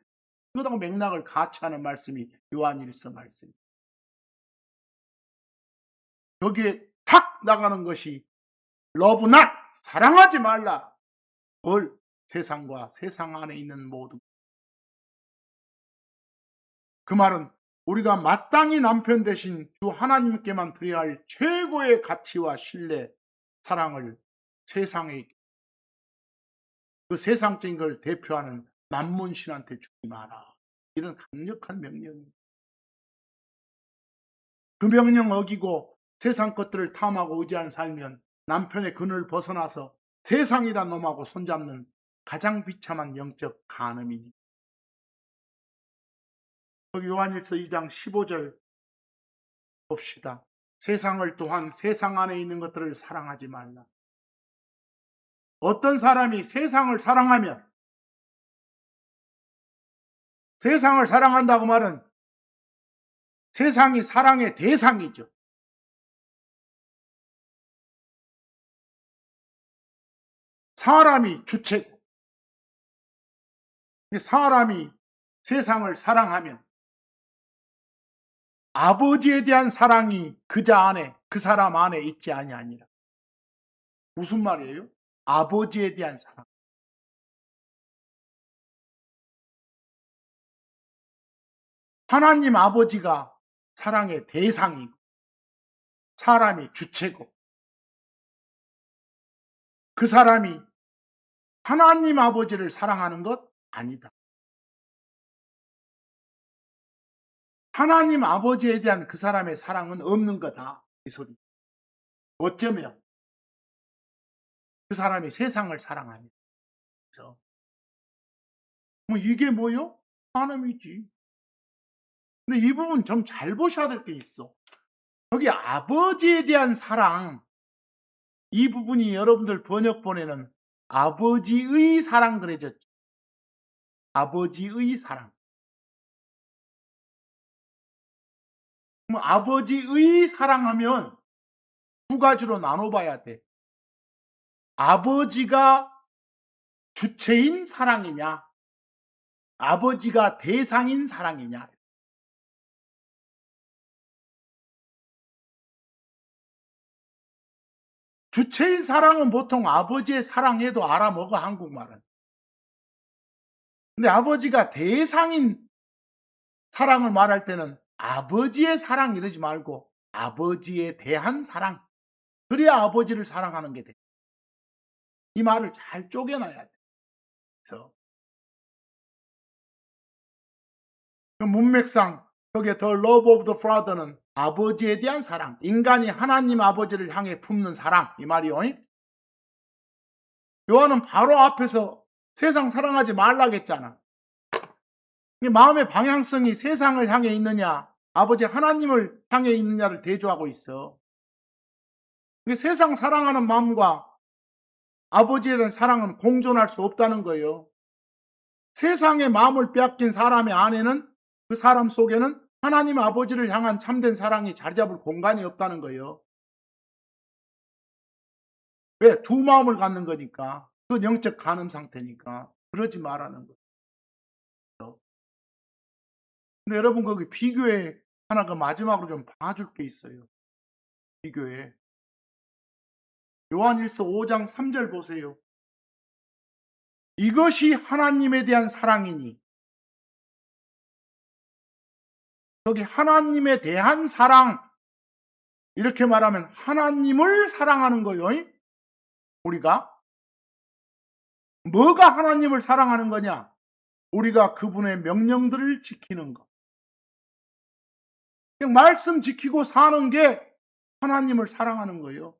그거하고 맥락을 같이 하는 말씀이 요한일서 말씀입니다. 여기에 탁 나가는 것이 러브 낫 사랑하지 말라. 뭘 세상과 세상 안에 있는 모든 그 말은 우리가 마땅히 남편 대신 주 하나님께만 드려야 할 최고 최고의 가치와 신뢰, 사랑을 세상에 그 세상적인 걸 대표하는 만몬신한테 주지 마라. 이런 강력한 명령입니다. 그 명령 어기고 세상 것들을 탐하고 의지한 살면 남편의 그늘 벗어나서 세상이란 놈하고 손잡는 가장 비참한 영적 간음이니. 여기 요한일서 2장 15절 봅시다. 세상을 또한 세상 안에 있는 것들을 사랑하지 말라. 어떤 사람이 세상을 사랑하면, 세상을 사랑한다고 말은 세상이 사랑의 대상이죠. 사람이 주체고, 사람이 세상을 사랑하면 아버지에 대한 사랑이 그자 안에, 그 사람 안에 있지 아니하니라. 무슨 말이에요? 아버지에 대한 사랑. 하나님 아버지가 사랑의 대상이고 사람이 주체고, 그 사람이 하나님 아버지를 사랑하는 것 아니다. 하나님 아버지에 대한 그 사람의 사랑은 없는 거다. 이 소리. 어쩌면 그 사람이 세상을 사랑하면서. 뭐 이게 뭐요? 하나님이지. 근데 이 부분 좀 잘 보셔야 될 게 있어. 여기 아버지에 대한 사랑, 이 부분이 여러분들 번역본에는 아버지의 사랑 그래졌죠. 아버지의 사랑. 그럼 아버지의 사랑하면 두 가지로 나눠봐야 돼. 아버지가 주체인 사랑이냐, 아버지가 대상인 사랑이냐. 주체인 사랑은 보통 아버지의 사랑해도 알아먹어, 한국말은. 근데 아버지가 대상인 사랑을 말할 때는 아버지의 사랑 이러지 말고 아버지에 대한 사랑. 그래야 아버지를 사랑하는 게 돼. 이 말을 잘 쪼개놔야 돼. 그래서 그 문맥상 거기에 The Love of the Father는 아버지에 대한 사랑, 인간이 하나님 아버지를 향해 품는 사랑, 이 말이요. 요한은 바로 앞에서 세상 사랑하지 말라겠잖아. 마음의 방향성이 세상을 향해 있느냐, 아버지 하나님을 향해 있느냐를 대조하고 있어. 세상 사랑하는 마음과 아버지에 대한 사랑은 공존할 수 없다는 거예요. 세상의 마음을 빼앗긴 사람의 안에는, 그 사람 속에는 하나님 아버지를 향한 참된 사랑이 자리 잡을 공간이 없다는 거예요. 왜? 두 마음을 갖는 거니까. 그 영적 간음 상태니까. 그러지 말라는 거예요. 근데 여러분 거기 비교에 하나 그 마지막으로 좀 봐줄 게 있어요. 비교에. 요한일서 5장 3절 보세요. 이것이 하나님에 대한 사랑이니. 여기 하나님에 대한 사랑, 이렇게 말하면 하나님을 사랑하는 거예요. 우리가 뭐가 하나님을 사랑하는 거냐? 우리가 그분의 명령들을 지키는 것. 그냥 말씀 지키고 사는 게 하나님을 사랑하는 거예요.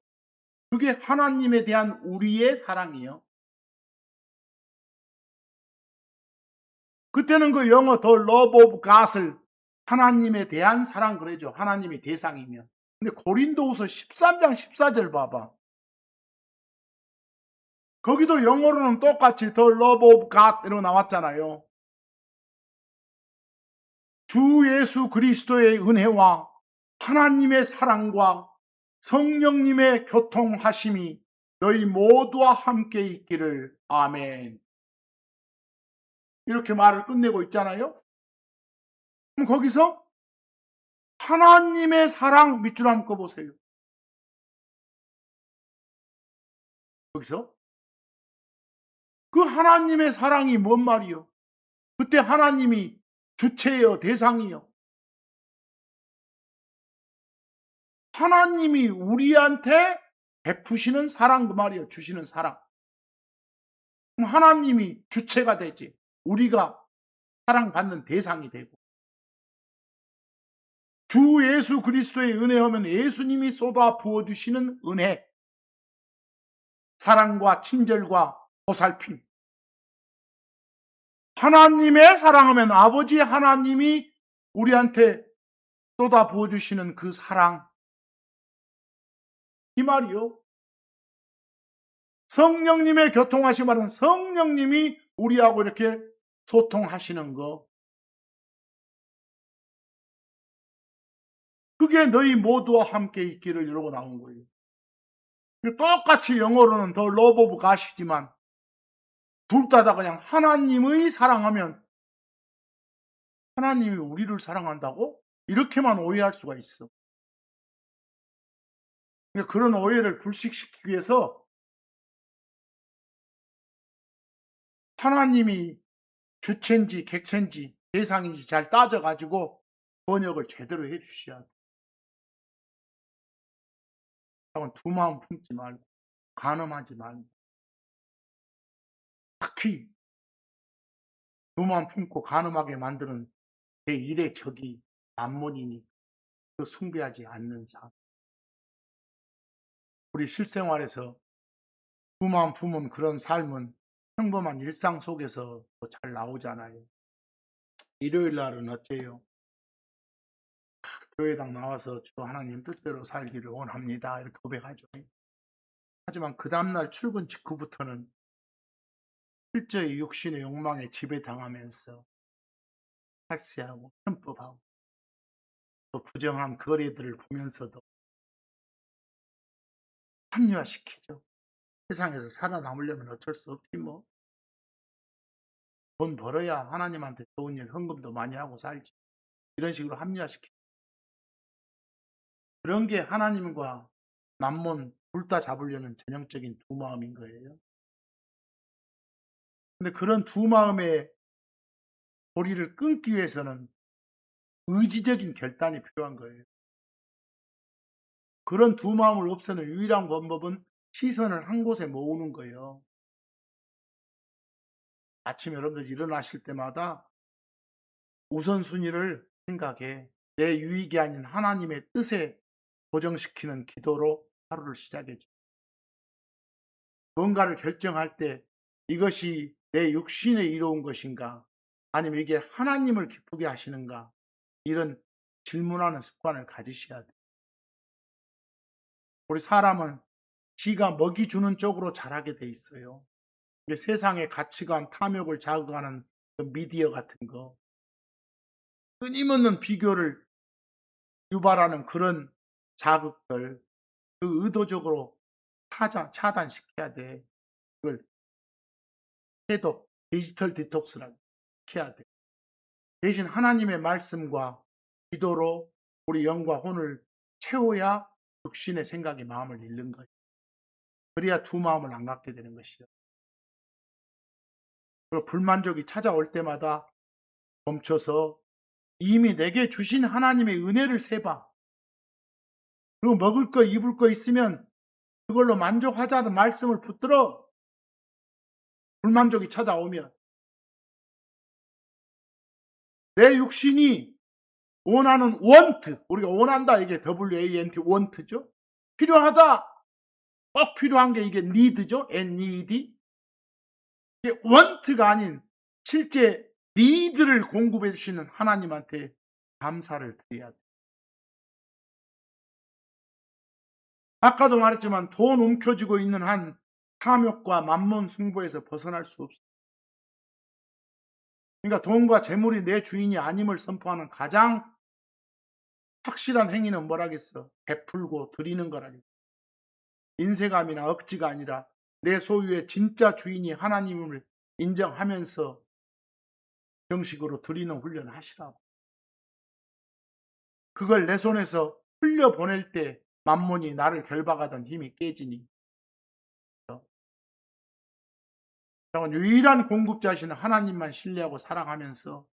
그게 하나님에 대한 우리의 사랑이에요. 그때는 그 영어 The Love of God을 하나님에 대한 사랑 그러죠. 하나님이 대상이면. 근데 고린도후서 13장 14절 봐봐. 거기도 영어로는 똑같이 The Love of God 이러고 나왔잖아요. 주 예수 그리스도의 은혜와 하나님의 사랑과 성령님의 교통하심이 너희 모두와 함께 있기를. 아멘. 이렇게 말을 끝내고 있잖아요. 그럼 거기서 하나님의 사랑 밑줄 한번 꺼보세요. 거기서 그 하나님의 사랑이 뭔 말이요? 그때 하나님이 주체요, 대상이요? 하나님이 우리한테 베푸시는 사랑, 그 말이에요. 주시는 사랑. 그럼 하나님이 주체가 되지. 우리가 사랑받는 대상이 되고. 주 예수 그리스도의 은혜하면 예수님이 쏟아 부어주시는 은혜, 사랑과 친절과 보살핌. 하나님의 사랑하면 아버지 하나님이 우리한테 쏟아 부어주시는 그 사랑. 이 말이요. 성령님의 교통하심은 성령님이 우리하고 이렇게 소통하시는 거. 그게 너희 모두와 함께 있기를 이러고 나온 거예요. 똑같이 영어로는 더 love of God이지만 둘 다 그냥 하나님의 사랑하면 하나님이 우리를 사랑한다고? 이렇게만 오해할 수가 있어. 그런 오해를 불식시키기 위해서 하나님이 주체인지 객체인지 대상인지 잘 따져가지고 번역을 제대로 해주셔야 돼. 두 마음 품지 말고 간음하지 말고 특히 두 마음 품고 간음하게 만드는 제1의 적이 만몬이니 그 숭배하지 않는 삶. 우리 실생활에서 두 마음 품은 그런 삶은 평범한 일상 속에서 잘 나오잖아요. 일요일 날은 어째요? 교회당 나와서 주 하나님 뜻대로 살기를 원합니다. 이렇게 고백하죠. 하지만 그 다음날 출근 직후부터는 실제의 육신의 욕망에 지배당하면서 탈세하고 편법하고 또 부정한 거래들을 보면서도 합리화시키죠. 세상에서 살아남으려면 어쩔 수 없지 뭐. 돈 벌어야 하나님한테 좋은 일 헌금도 많이 하고 살지. 이런 식으로 합리화시키죠. 그런 게 하나님과 만몬 둘 다 잡으려는 전형적인 두 마음인 거예요. 근데 그런 두 마음의 고리를 끊기 위해서는 의지적인 결단이 필요한 거예요. 그런 두 마음을 없애는 유일한 방법은 시선을 한 곳에 모으는 거예요. 아침에 여러분들 일어나실 때마다 우선순위를 생각해. 내 유익이 아닌 하나님의 뜻에 고정시키는 기도로 하루를 시작해 줘. 뭔가를 결정할 때 이것이 내 육신에 이로운 것인가 아니면 이게 하나님을 기쁘게 하시는가 이런 질문하는 습관을 가지셔야 돼요. 우리 사람은 지가 먹이 주는 쪽으로 자라게 돼 있어요. 세상의 가치관, 탐욕을 자극하는 그 미디어 같은 거, 끊임없는 비교를 유발하는 그런 자극들, 그 의도적으로 차단시켜야 돼. 그걸 해독, 디지털 디톡스라고 해야 돼. 대신 하나님의 말씀과 기도로 우리 영과 혼을 채워야 육신의 생각이 마음을 잃는 거예요. 그래야 두 마음을 안 갖게 되는 것이요. 그리고 불만족이 찾아올 때마다 멈춰서 이미 내게 주신 하나님의 은혜를 세봐. 그리고 먹을 거 입을 거 있으면 그걸로 만족하자는 말씀을 붙들어. 불만족이 찾아오면 내 육신이 원하는 want, 우리가 원한다 이게 WANT want죠. 필요하다. 꼭 필요한 게 이게 need죠. need. 이게 want가 아닌 실제 need를 공급해 주시는 하나님한테 감사를 드려야 돼. 아까도 말했지만 돈 움켜쥐고 있는 한 탐욕과 만몬 승부에서 벗어날 수 없어. 그러니까 돈과 재물이 내 주인이 아님을 선포하는 가장 확실한 행위는 뭐라겠어? 베풀고 드리는 거라겠어. 인색함이나 억지가 아니라 내 소유의 진짜 주인이 하나님을 인정하면서 정식으로 드리는 훈련을 하시라고. 그걸 내 손에서 흘려보낼 때 만몬이 나를 결박하던 힘이 깨지니. 유일한 공급자이신 하나님만 신뢰하고 사랑하면서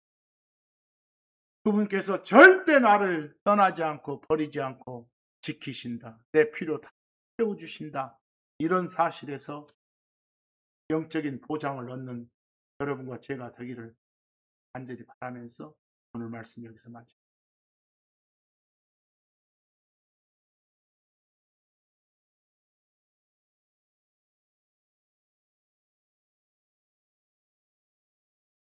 그분께서 절대 나를 떠나지 않고 버리지 않고 지키신다. 내 필요 다 채워주신다. 이런 사실에서 영적인 보장을 얻는 여러분과 제가 되기를 간절히 바라면서 오늘 말씀 여기서 마칩니다.